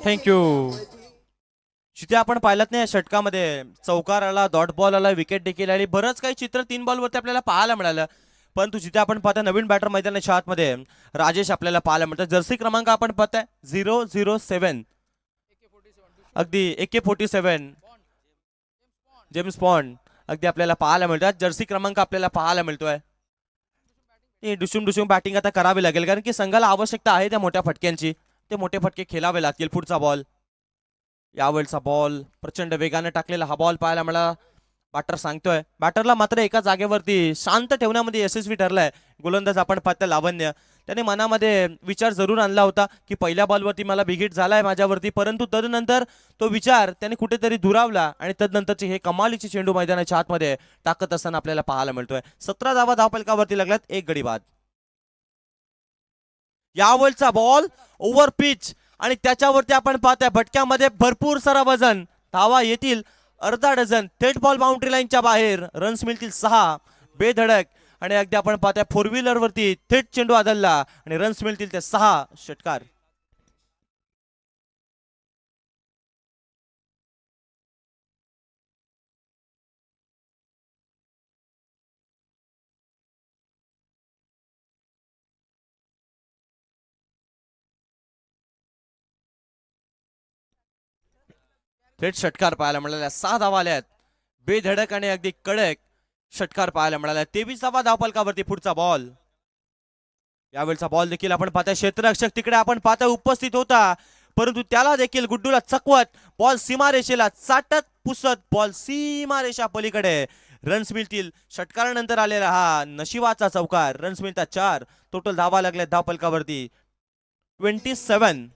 थँक्यू. जिथे आपण पाहिलं नाही या षटकामध्ये चौकार आला, डॉट बॉल आला, विकेट देखील आली, बरंच काही चित्र 3 बॉलवरती आपल्याला पाहायला मिळालं. परंतु जिथे आपण पाहता नवीन बॅटर मैदानाच्या आतमध्ये राजेश आपल्याला पाहायला मिळतात. जर्सी क्रमांक आपण पाहताय 007, अगदी AK-47 जेम्स बॉन्ड अगदी आपल्याला पाहायला मिळतात. जर्सी क्रमांक आपल्याला पाहायला मिळतोय. डुशूम डुशूम बॅटिंग आता करावी लागेल, कारण की संघाला आवश्यकता आहे त्या मोठ्या फटक्यांची. ते मोठे फटके खेळावे लागतील. पुढचा बॉल, यावेळचा बॉल प्रचंड वेगाने टाकलेला हा बॉल पाहायला मला बॅटर सांगतोय. बॅटरला मात्र एका जागेवरती शांत ठेवण्यामध्ये यशस्वी ठरलाय गोलंदाज आपण पाहता लावण्य. त्याने मनामध्ये विचार जरूर आणला होता की पहिल्या बॉलवरती मला बिघिट झालाय माझ्यावरती, परंतु तदनंतर तो विचार त्याने कुठेतरी दुरावला आणि तदनंतरची हे कमालीची चेंडू मैदानाच्या आतमध्ये टाकत असताना आपल्याला पाहायला मिळतोय. 17 धावा धावफलकावरती लागल्यात, 1 गडी बाद. यावेळचा बॉल ओव्हर पिच आणि त्याच्यावरती आपण पाहताय भटक्यामध्ये भरपूर सारा वजन. धावा येतील अर्धा डझन. थेट बॉल बाउंड्री लाईनच्या बाहेर. रन्स मिळतील 6 बेधडक आणि अगदी आपण पाहताय 4 व्हीलर वरती थेट चेंडू आदलला आणि रन्स मिळतील ते 6. षटकार. थेट षटकार पाहायला मिळाल्या. 6 धावा आल्यात. बेधडक आणि अगदी कडक षटकार पाहायला मिळाला. 23 धावफलकावरती पुढचा बॉल. यावेळचा बॉल देखील आपण पाहताय क्षेत्ररक्षक तिकडे आपण पाहताय उपस्थित होता, परंतु त्याला देखील गुड्डूला चकवत बॉल सीमारेषेला चाटत पुसत बॉल सीमारेषा पलीकडे. रन्स मिळतील. षटकारानंतर आलेला हा नशिबाचा चौकार. रन्स मिळतात 4. टोटल धावा लागल्या धावफलकावरती 27.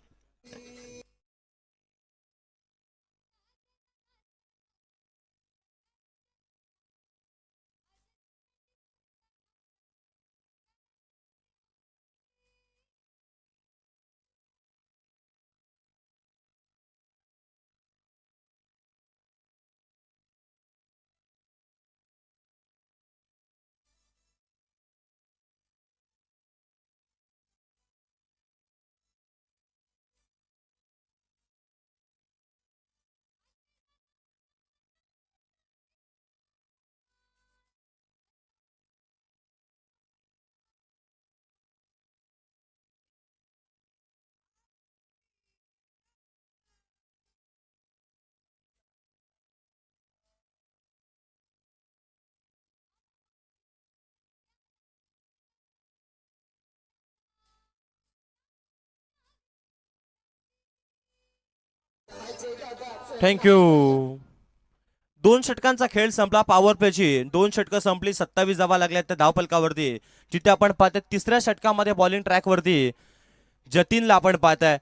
थँक्यू. 2 षटकांचा खेळ संपला. पॉवर प्लेची 2 षटकं संपली. 27 धावा लागल्या त्या धावफलकावरती. जिथे आपण पाहताय तिसऱ्या षटकामध्ये बॉलिंग ट्रॅकवरती जतीनला आपण पाहताय.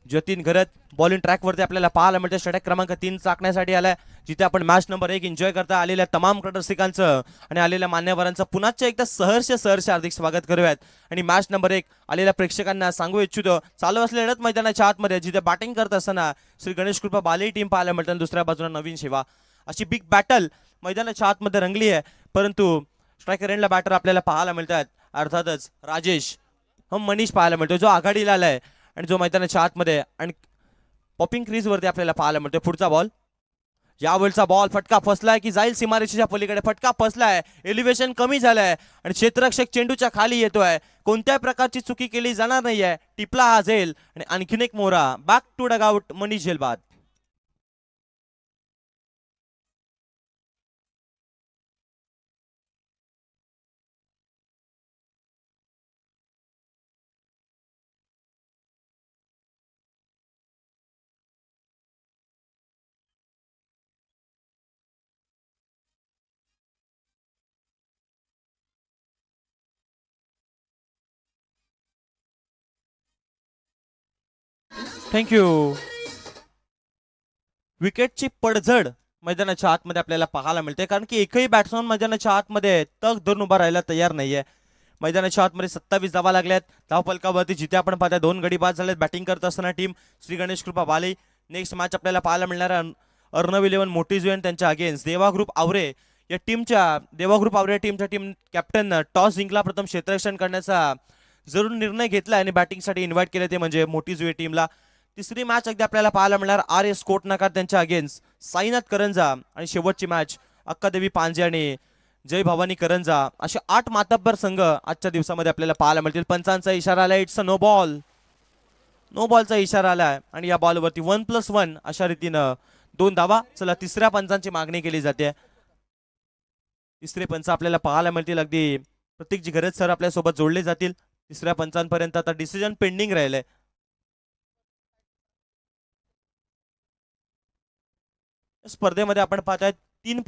जतीन घरत बॉलिंग ट्रॅकवरती आपल्याला पाहायला मिळते. षटक क्रमांक 3 चाकण्यासाठी आलाय. जिथे आपण मॅच नंबर 1 एन्जॉय करता आलेल्या तमाम रसिकांचं आणि आलेल्या मान्यवरांचं पुन्हा एकदा सहर्ष हार्दिक स्वागत करूयात. आणि मॅच नंबर 1 आलेल्या प्रेक्षकांना सांगू इच्छितो चालू असलेल्या लढत मैदानाच्या आतमध्ये जिथे बॅटिंग करत असताना श्री गणेश कृपा बाले टीम पाहायला मिळतात. दुसऱ्या बाजूला नवीन शिवा. अशी बिग बॅटल मैदानाच्या आतमध्ये रंगली आहे, परंतु स्ट्रायकर एंडला बॅटर आपल्याला पाहायला मिळतात. अर्थातच राजेश मनीष पाहायला मिळतो जो आघाडीला आलाय आणि जो मैदानाच्या आतमध्ये आणि पॉपिंग क्रीज वरती आपल्याला पाहायला मिळतोय. पुढचा बॉल यावेळचा बॉल फटका फसलाय की जाईल सीमारेषेच्या पलीकडे. फटका फसलाय, एलिव्हेशन कमी झालंय आणि क्षेत्ररक्षक चेंडूच्या खाली येतोय. कोणत्याही प्रकारची चुकी केली जाणार नाहीये. टिपला हा झेल आणि आणखीन एक मोरा. बॅक टू डगआउट, मनीष झेलबाद. थँक्यू. विकेटची पडझड मैदानाच्या आतमध्ये आपल्याला पाहायला मिळते, कारण की एकही बॅट्समन मैदानाच्या आतमध्ये तग धरून उभा राहायला तयार नाहीये. मैदानाच्या आतमध्ये 27 धावा लागल्यात. धावफलकावरती जिथे आपण पाहता 2 गडी बाद झालेत. बॅटिंग करत असताना टीम श्री गणेश कृपा बाले. नेक्स्ट मॅच आपल्याला पाहायला मिळणार आहे अर्णव 11 मोटीजुएन त्यांच्या अगेन्स्ट देवा ग्रुप आवरे या टीमच्या टीम कॅप्टन टॉस जिंकला. प्रथम क्षेत्ररक्षण करण्याचा जरूर निर्णय घेतला आणि बॅटिंगसाठी इन्व्हाइट केले ते म्हणजे मोटीजुए टीमला. तिसरी मॅच अगदी आपल्याला पाहायला मिळणार RS कोटनाकार त्यांच्या अगेन्स्ट साईनाथ करंजा. आणि शेवटची मॅच अक्कादेवी पांजे आणि जय भवानी करंजा. असे 8 मातब्बर संघ आजच्या दिवसामध्ये आपल्याला पाहायला मिळतील. पंचांचा इशारा आलाय, it's a no ball. No बॉलचा इशारा आलाय आणि या बॉलवरती 1+1 अशा रीतीनं 2 धावा. चला तिसऱ्या पंचांची मागणी केली जाते. तिसरे पंच आपल्याला पाहायला मिळतील. अगदी प्रत्येकजी गरज सर आपल्यासोबत जोडले जातील. तिसऱ्या पंचांपर्यंत आता डिसिजन पेंडिंग राहिलंय. स्पर्धेमध्ये आपण पाहताय 3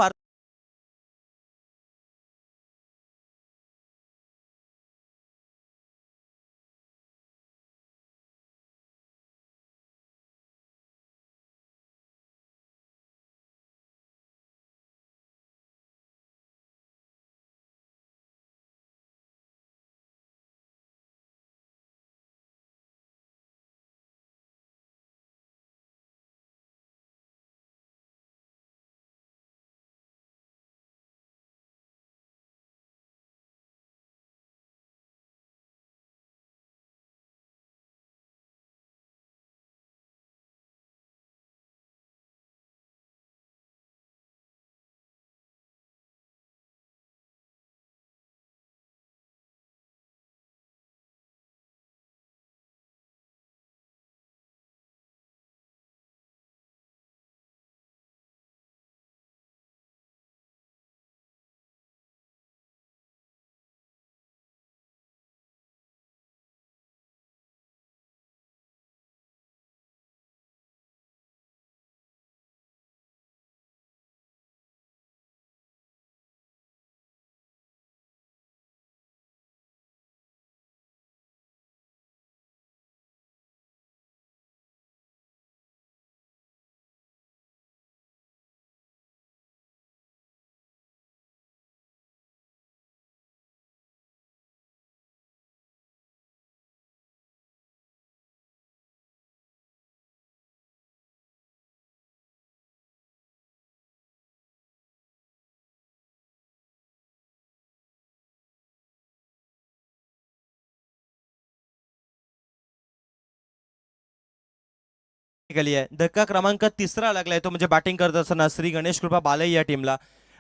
निघाली आहे. धक्का क्रमांक 3रा लागलाय तो म्हणजे बॅटिंग करत असताना श्री गणेश कृपा बालई या टीमला.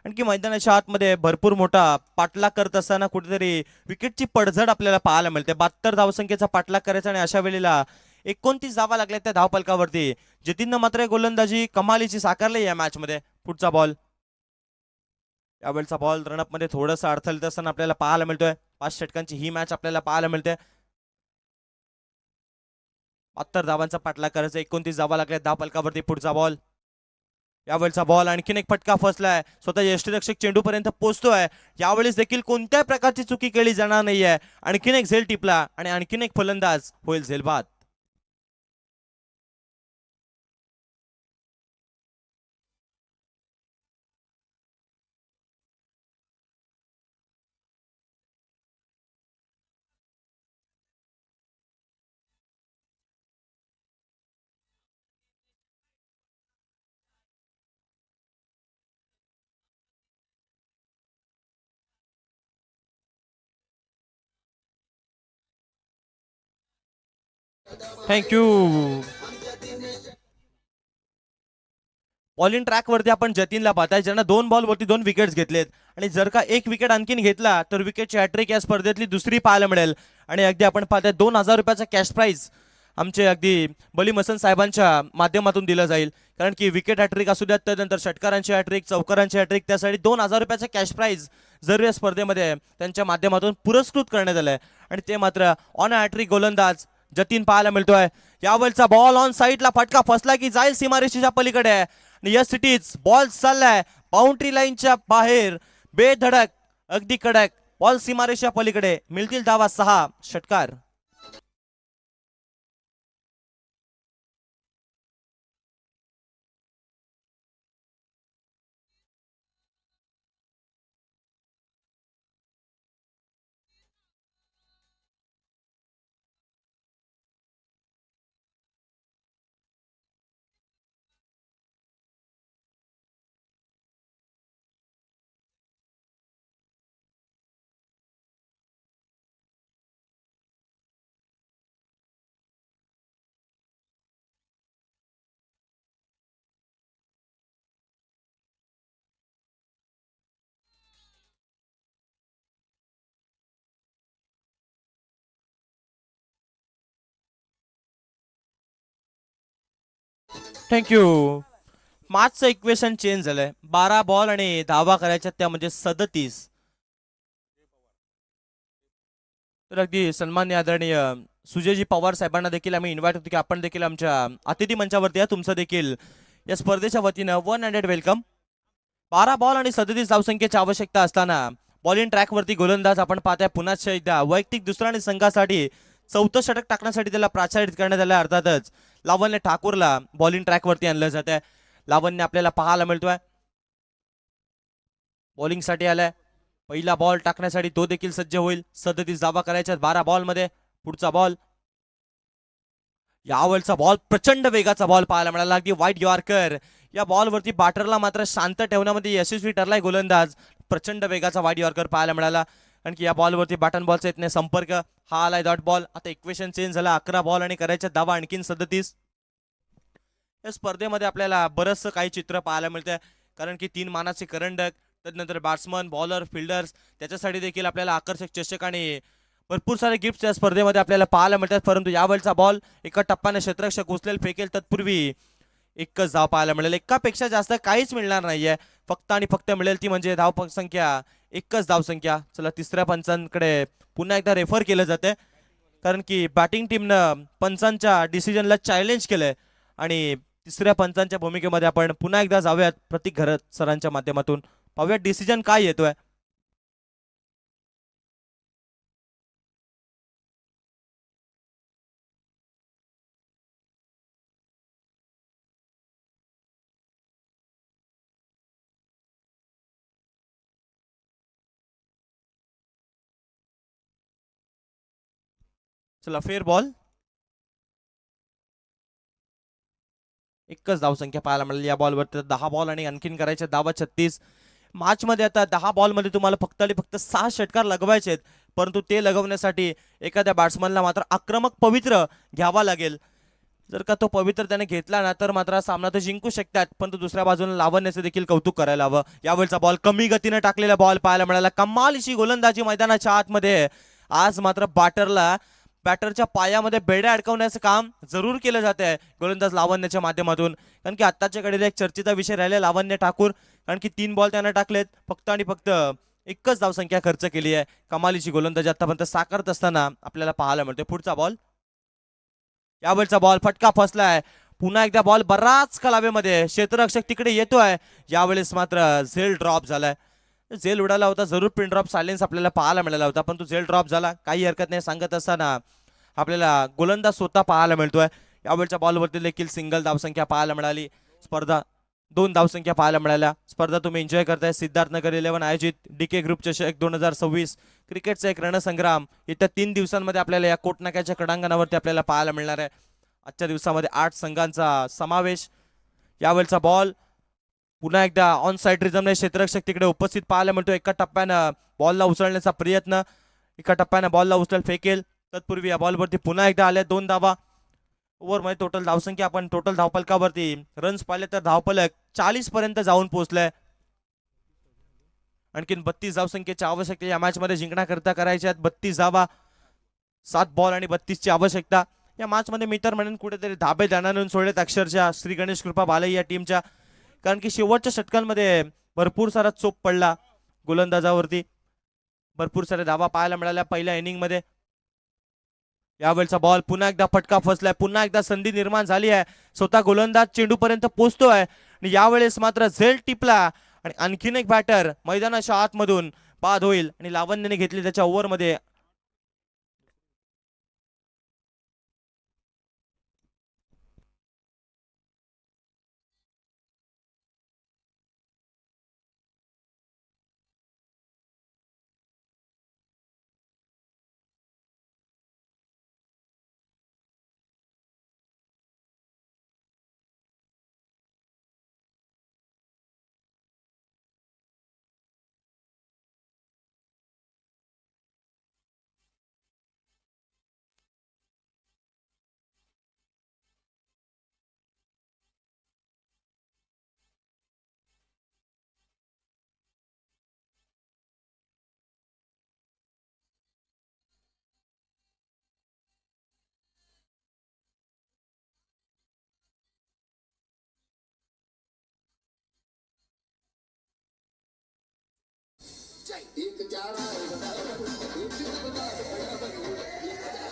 आणखी मैदानाच्या आतमध्ये भरपूर मोठा पाठलाग करत असताना कुठेतरी विकेटची पडझड आपल्याला पाहायला मिळते. 72 धावसंख्येचा पाठलाग करायचा आणि अशा वेळेला 29 धावा लागल्या त्या धावफलकावरती. जतीननं मात्र गोलंदाजी कमालीची साकारली या मॅच मध्ये. पुढचा बॉल, यावेळचा बॉल रनअप मध्ये थोडंसं अडथळत असताना आपल्याला पाहायला मिळतोय. 5 षटकांची ही मॅच आपल्याला पाहायला मिळते. 72 धावांचा पाठलाग करायचा. 29 धावा लागल्या धावफलकावरती. पुढचा बॉल, यावेळचा बॉल आणखीन एक फटका फसलाय. स्वतः यष्टीरक्षक चेंडू पर्यंत पोहोचतोय. यावेळेस देखील कोणत्याही प्रकारची चुकी केली जाणार नाहीये. आणखीन एक झेल टिपला आणि आणखीन एक फलंदाज होईल झेलबाद. थँक्यू. बॉलिंग ट्रॅकवरती आपण जतीनला पाहताय, ज्यांना 2 बॉलवरती 2 विकेट्स घेतलेत आणि जर का 1 विकेट आणखीन घेतला तर विकेटची हॅट्रिक या स्पर्धेतली दुसरी पाहायला मिळेल. आणि अगदी आपण पाहताय 2,000 रुपयाचा कॅश प्राइज आमचे अगदी बली मसन साहेबांच्या माध्यमातून दिलं जाईल. कारण की विकेट हॅट्रिक असू द्यात, त्यानंतर षटकारांची हॅट्रिक, चौकारांची हॅट्रिक, त्यासाठी 2,000 रुपयाचा कॅश प्राइज जर या स्पर्धेमध्ये त्यांच्या माध्यमातून पुरस्कृत करण्यात आलंय. आणि ते मात्र ऑन हॅट्रिक गोलंदाज जतीन पाहायला मिळतोय. यावेळचा बॉल ऑन साईडला फटका फसला की जाईल सीमारेषेच्या पलीकडे आणि यस इट इज. बॉल चाललाय बाउंड्री लाईनच्या बाहेर, बेधडक, अगदी कडक बॉल सीमारेषेच्या पलीकडे. मिळतील धावा 6. षटकार. थँक्यू. मॅचचं इक्वेशन चेंज झालंय. 12 बॉल आणि धावा करायच्या त्या म्हणजे 37. तर अगदी सन्मान्य आदरणीय सुजयजी पवार साहेबांना देखील आम्ही इन्व्हाइट होतो की आपण देखील आमच्या अतिथी मंचावरती या. तुमचं देखील या स्पर्धेच्या वतीनं 100 वेलकम. 12 बॉल आणि 37 धावसंख्येची आवश्यकता असताना बॉलिंग ट्रॅकवरती गोलंदाज आपण पाहताय पुन्हा एकदा वैयक्तिक दुसरा आणि संघासाठी 4थं षटक टाकण्यासाठी त्याला प्राचारित करण्यात आलं. अर्थातच लावण्य ठाकूरला बॉलिंग ट्रॅकवरती आणलं जात आहे. लावण्य आपल्याला पाहायला मिळतोय बॉलिंगसाठी आलाय. पहिला बॉल टाकण्यासाठी तो देखील सज्ज होईल. 37 धावा करायच्या 12 बॉलमध्ये. पुढचा बॉल, यावेळचा बॉल प्रचंड वेगाचा बॉल पाहायला मिळाला. अगदी वाईट यॉर्कर. या बॉलवरती बॅटरला मात्र शांत ठेवण्यामध्ये यशस्वी ठरलाय गोलंदाज. प्रचंड वेगाचा वाईट यॉर्कर पाहायला मिळाला. कारण की या बॉलवरती बॅटन बॉलचा येत नाही संपर्क. हा आलाय डॉट बॉल. आता इक्वेशन चेंज झाला. 11 बॉल आणि करायच्या धावा आणखीन 37. या स्पर्धेमध्ये आपल्याला बरंचसं काही चित्र पाहायला मिळतंय. कारण की 3 मानाचे करंडक, त्यानंतर बॅट्समन, बॉलर, फिल्डर्स, त्याच्यासाठी देखील आपल्याला आकर्षक चषक आणि भरपूर सारे गिफ्ट्स या स्पर्धेमध्ये आपल्याला पाहायला मिळतात. परंतु यावेळचा बॉल एका टप्प्याने क्षेत्ररक्षक उचलेल, फेकेल. तत्पूर्वी एकच धाव पाहायला मिळेल. एकापेक्षा जास्त काहीच मिळणार नाहीये. फक्त आणि फक्त मिळेल ती म्हणजे धाव संख्या, एकच धाव संख्या. चला तिसऱ्या पंचांकडे पुन्हा एकदा रेफर केलं जाते. कारण की बॅटिंग टीमनं पंचांच्या डिसिजनला चॅलेंज केलंय आणि तिसऱ्या पंचांच्या भूमिकेमध्ये आपण पुन्हा एकदा जाऊयात प्रतीक घरत सरांच्या माध्यमातून. पाहूयात डिसिजन काय येतोय. चला फेर बॉल. एकच धावसंख्या पाहायला मिळेल या बॉलवर. तर 10 बॉल आणि आणखीन करायच्या धावा 36. मॅच मध्ये आता 10 बॉल मध्ये तुम्हाला फक्त आणि फक्त 6 षटकार लगवायचे आहेत. परंतु ते लगवण्यासाठी एखाद्या बॅट्समनला मात्र आक्रमक पवित्र घ्यावा लागेल. जर का तो पवित्र त्याने घेतला ना तर मात्र सामना तर जिंकू शकतात. परंतु दुसऱ्या बाजूला लावण्याचं देखील कौतुक करायला हवं. यावेळचा बॉल कमी गतीने टाकलेला बॉल पाहायला मिळाला. कमालीची गोलंदाजी मैदानाच्या आतमध्ये. आज मात्र बॅटरच्या पायामध्ये बेड्या अडकवण्याचं काम जरूर केलं जात आहे गोलंदाज लावण्याच्या माध्यमातून. कारण की आत्ताच्या घडीला एक चर्चेचा विषय राहिला लावण्य ठाकूर. कारण की 3 बॉल त्यानं टाकलेत, फक्त आणि फक्त एकच धावसंख्या खर्च केली आहे. कमालीची गोलंदाजी आतापर्यंत साकारत असताना आपल्याला पाहायला मिळते. पुढचा बॉल, यावेळचा बॉल फटका फसलाय. पुन्हा एकदा बॉल बराच कलावेमध्ये. क्षेत्ररक्षक तिकडे येतोय. यावेळेस मात्र झेल ड्रॉप झालाय. झेल उडाला होता, जरूर पिन ड्रॉप सायलेन्स आपल्याला पाहायला मिळाला होता, पण तो झेल ड्रॉप झाला. काही हरकत नाही. सांगत असताना आपल्याला गोलंदाज स्वतः पाहायला मिळतोय. यावेळच्या बॉलवरती देखील सिंगल धावसंख्या पाहायला मिळाली. स्पर्धा 2 धावसंख्या पाहायला मिळाल्या. स्पर्धा तुम्ही एन्जॉय करताय. सिद्धार्थनगर 11 आयोजित डीके ग्रुप चषक 2026 क्रिकेटचा एक रणसंग्राम येत्या 3 दिवसांमध्ये आपल्याला या कोटनाक्याच्या क्रीडांगणावरती आपल्याला पाहायला मिळणार आहे. आजच्या दिवसामध्ये 8 संघांचा समावेश. यावेळचा बॉल पुन्हा एकदा ऑन साइड रिझमने क्षेत्ररक्षक तिकडे उपस्थित पाहायला मिळतो. एका टप्प्यानं बॉलला उचलण्याचा प्रयत्न, एका टप्प्यानं बॉलला उचल फेकेल. तत्पूर्वी या बॉलवरती पुन्हा एकदा आल्या 2 धावा. ओव्हरमध्ये टोटल धावसंख्या आपण टोटल धावफलकावरती रन्स पाहिले तर धावफलक 40 पर्यंत जाऊन पोहोचलाय. आणखीन 32 धावसंख्येची आवश्यकता या मॅच मध्ये जिंकण्याकरता करायच्या आहेत. 32 धावा, 7 बॉल आणि 32 ची आवश्यकता. या मॅच मध्ये मी तर म्हणेन कुठेतरी धाबे ध्यानानं सोडलेत अक्षरशः श्री गणेश कृपा बालई या टीमच्या, कारण की शेवटच्या षटकांमध्ये भरपूर सारा चोप पडला गोलंदाजावरती. भरपूर सारे धावा पाहायला मिळाल्या पहिल्या इनिंग मध्ये. यावेळचा बॉल पुन्हा एकदा फटका फसलाय, पुन्हा एकदा संधी निर्माण झाली आहे. स्वतः गोलंदाज चेंडू पर्यंत पोहोचतोय आणि यावेळेस मात्र झेल टिपला आणि आणखीन एक बॅटर मैदानाच्या आतमधून बाद होईल आणि लावण्याने घेतली त्याच्या ओव्हरमध्ये.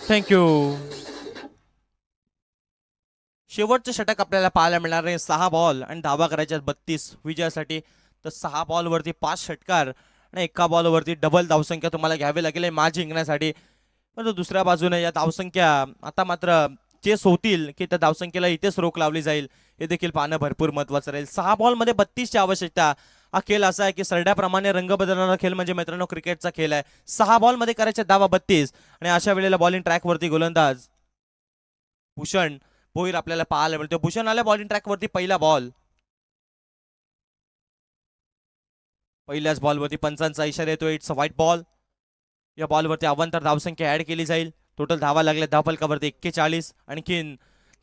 थँक्यू. शेवटचं षटक आपल्याला पाहायला मिळणार आहे. 6 बॉल आणि धावा करायच्या 32 विजयासाठी. तर 6 बॉलवरती 5 षटकार आणि एका बॉलवरती डबल धावसंख्या तुम्हाला घ्यावी लागेल मॅच जिंकण्यासाठी. परंतु दुसऱ्या बाजूने या धावसंख्या आता मात्र चेस होतील की त्या धावसंख्येला इथेच रोख लावली जाईल हे देखील पाहणं भरपूर महत्वाचं राहील. 6 बॉलमध्ये 32 ची आवश्यकता. हा खेळ असा आहे की सरड्याप्रमाणे रंग बदलणारा खेळ म्हणजे मित्रांनो क्रिकेटचा खेळ आहे. 6 बॉलमध्ये करायचे धावा 32 आणि अशा वेळेला बॉलिंग ट्रॅकवरती गोलंदाज भूषण भोईर आपल्याला पाहायला मिळतो. भूषण आल्या बॉलिंग ट्रॅकवरती. पहिला बॉल, पहिल्याच बॉलवरती पंचांचा इशारा येतो. It's a white ball. या बॉलवरती अवांतर धावसंख्या ऍड केली जाईल. टोटल धावा लागल्या धावफलकावरती 41. आणखीन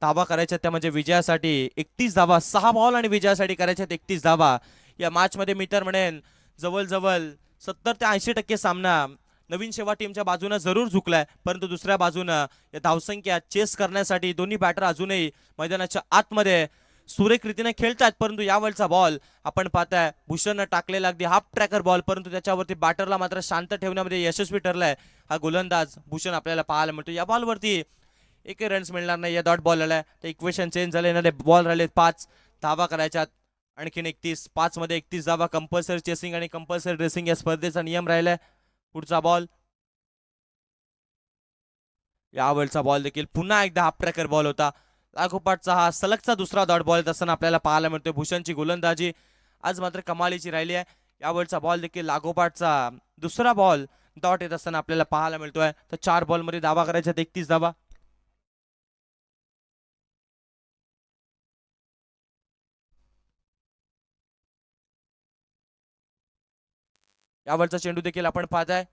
धावा करायच्या त्या म्हणजे विजयासाठी 31 धावा. 6 बॉल आणि विजयासाठी करायच्यात 31 धावा. या मॅच मध्ये मी तर म्हणेन जवळजवळ 70 ते 80% सामना नवीन शेवा टीमच्या बाजूने जरूर झुकलाय, परंतु दुसऱ्या बाजूनं या धावसंख्या चेस करण्यासाठी दोन्ही बॅटर अजूनही मैदानाच्या आतमध्ये सुरेख रीतीने खेळतात. परंतु यावेळचा बॉल आपण पाहताय भूषणनं टाकलेला अगदी हाफ ट्रॅकर बॉल, परंतु त्याच्यावरती बॅटरला मात्र शांत ठेवण्यामध्ये यशस्वी ठरलाय हा गोलंदाज भूषण आपल्याला पाहायला मिळतो. या बॉलवरती एकही रन्स मिळणार नाही. या डॉट बॉल आलाय तर इक्वेशन चेंज झाले. येणारे बॉल राहिले 5 धावा करायच्यात. आणखीन 31. 5 मध्ये 31 धावा. कंपल्सरी चेसिंग आणि कंपल्सरी ड्रेसिंग या स्पर्धेचा नियम राहिलाय. पुढचा बॉल, यावेळचा बॉल देखील पुन्हा एकदा हाफ ट्रॅकर बॉल होता. लागोपाठचा हा सलगचा दुसरा डॉट बॉल येत असताना आपल्याला पाहायला मिळतोय. भूषणची गोलंदाजी आज मात्र कमालीची राहिली आहे. यावेळचा बॉल देखील लागोपाठचा दुसरा बॉल डॉट येत असताना आपल्याला पाहायला मिळतोय. तर 4 बॉलमध्ये धावा करायच्या 31 धावा. यावरचा चेंडू देखील आपण पाहताय.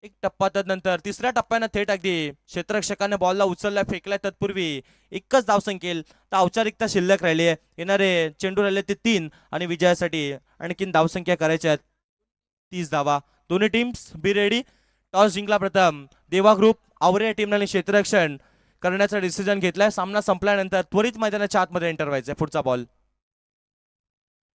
एक टप्पा तदनंतर तिसऱ्या टप्प्यानं थेट अगदी क्षेत्ररक्षकाने बॉलला उचलला फेकलाय. तत्पूर्वी एकच धावसंख्येल तर औपचारिकता शिल्लक राहिली आहे. येणारे चेंडू राहिले ते 3 आणि विजयासाठी आणखीन धावसंख्या करायच्या 30 धावा. दोन्ही टीम्स बी रेडी. टॉस जिंकला प्रथम देवा ग्रुप. आवरे या टीमने क्षेत्ररक्षण करण्याचा डिसिजन घेतलाय. सामना संपल्यानंतर त्वरित मैदानाच्या आतमध्ये एंटर व्हायचंय. पुढचा बॉल,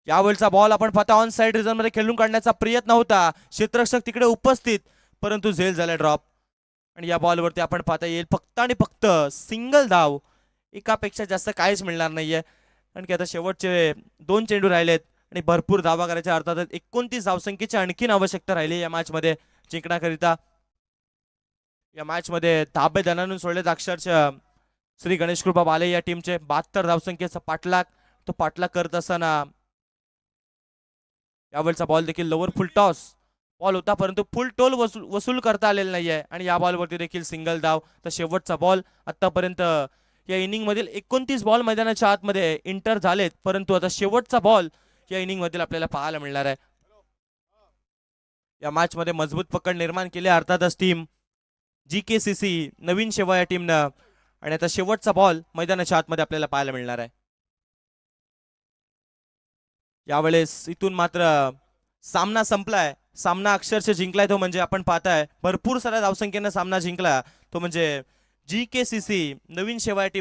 यावेळचा बॉल आपण पाहता ऑन साइड रिझन मध्ये खेळून काढण्याचा प्रयत्न होता. क्षेत्ररक्षक तिकडे उपस्थित, परंतु झेल झाला ड्रॉप. आणि या बॉलवरती आपण पाहता येईल फक्त आणि फक्त सिंगल धाव. एकापेक्षा जास्त काहीच मिळणार नाहीये, कारण की आता शेवटचे 2 चेंडू राहिलेत आणि भरपूर धावा करायच्या. अर्थातच 29 धावसंख्येची आणखीन आवश्यकता राहिली या मॅच मध्ये जिंकण्याकरिता. या मॅच मध्ये धाबे धनानून सोडलेत अक्षरशः श्री गणेश कृपा बाले या टीमचे. 72 धावसंख्येचा पाठलाग तो पाठलाग करत असताना यावेळचा बॉल देखील लोअर फुल टॉस बॉल होता, परंतु फुल टोल वसूल करता आलेला नाहीये. आणि या बॉलवरती देखील सिंगल धाव. तर शेवटचा बॉल आतापर्यंत या इनिंग मधील 29 बॉल मैदानाच्या आतमध्ये इंटर झालेत, परंतु आता शेवटचा बॉल या इनिंग मधील आपल्याला पाहायला मिळणार आहे. या मॅच मध्ये मजबूत पकड निर्माण केली अर्थातच टीम GKCC नवीन शेवा या टीमनं. आणि आता शेवटचा बॉल मैदानाच्या आतमध्ये आपल्याला पाहायला मिळणार आहे. यावेळेस इथून मात्र सामना संपलाय. सामना अक्षरशः जिंकलाय तो म्हणजे आपण पाहताय भरपूर साऱ्या धावसंख्येनं सामना जिंकला तो म्हणजे GKCC नवीन शेवाळ टीम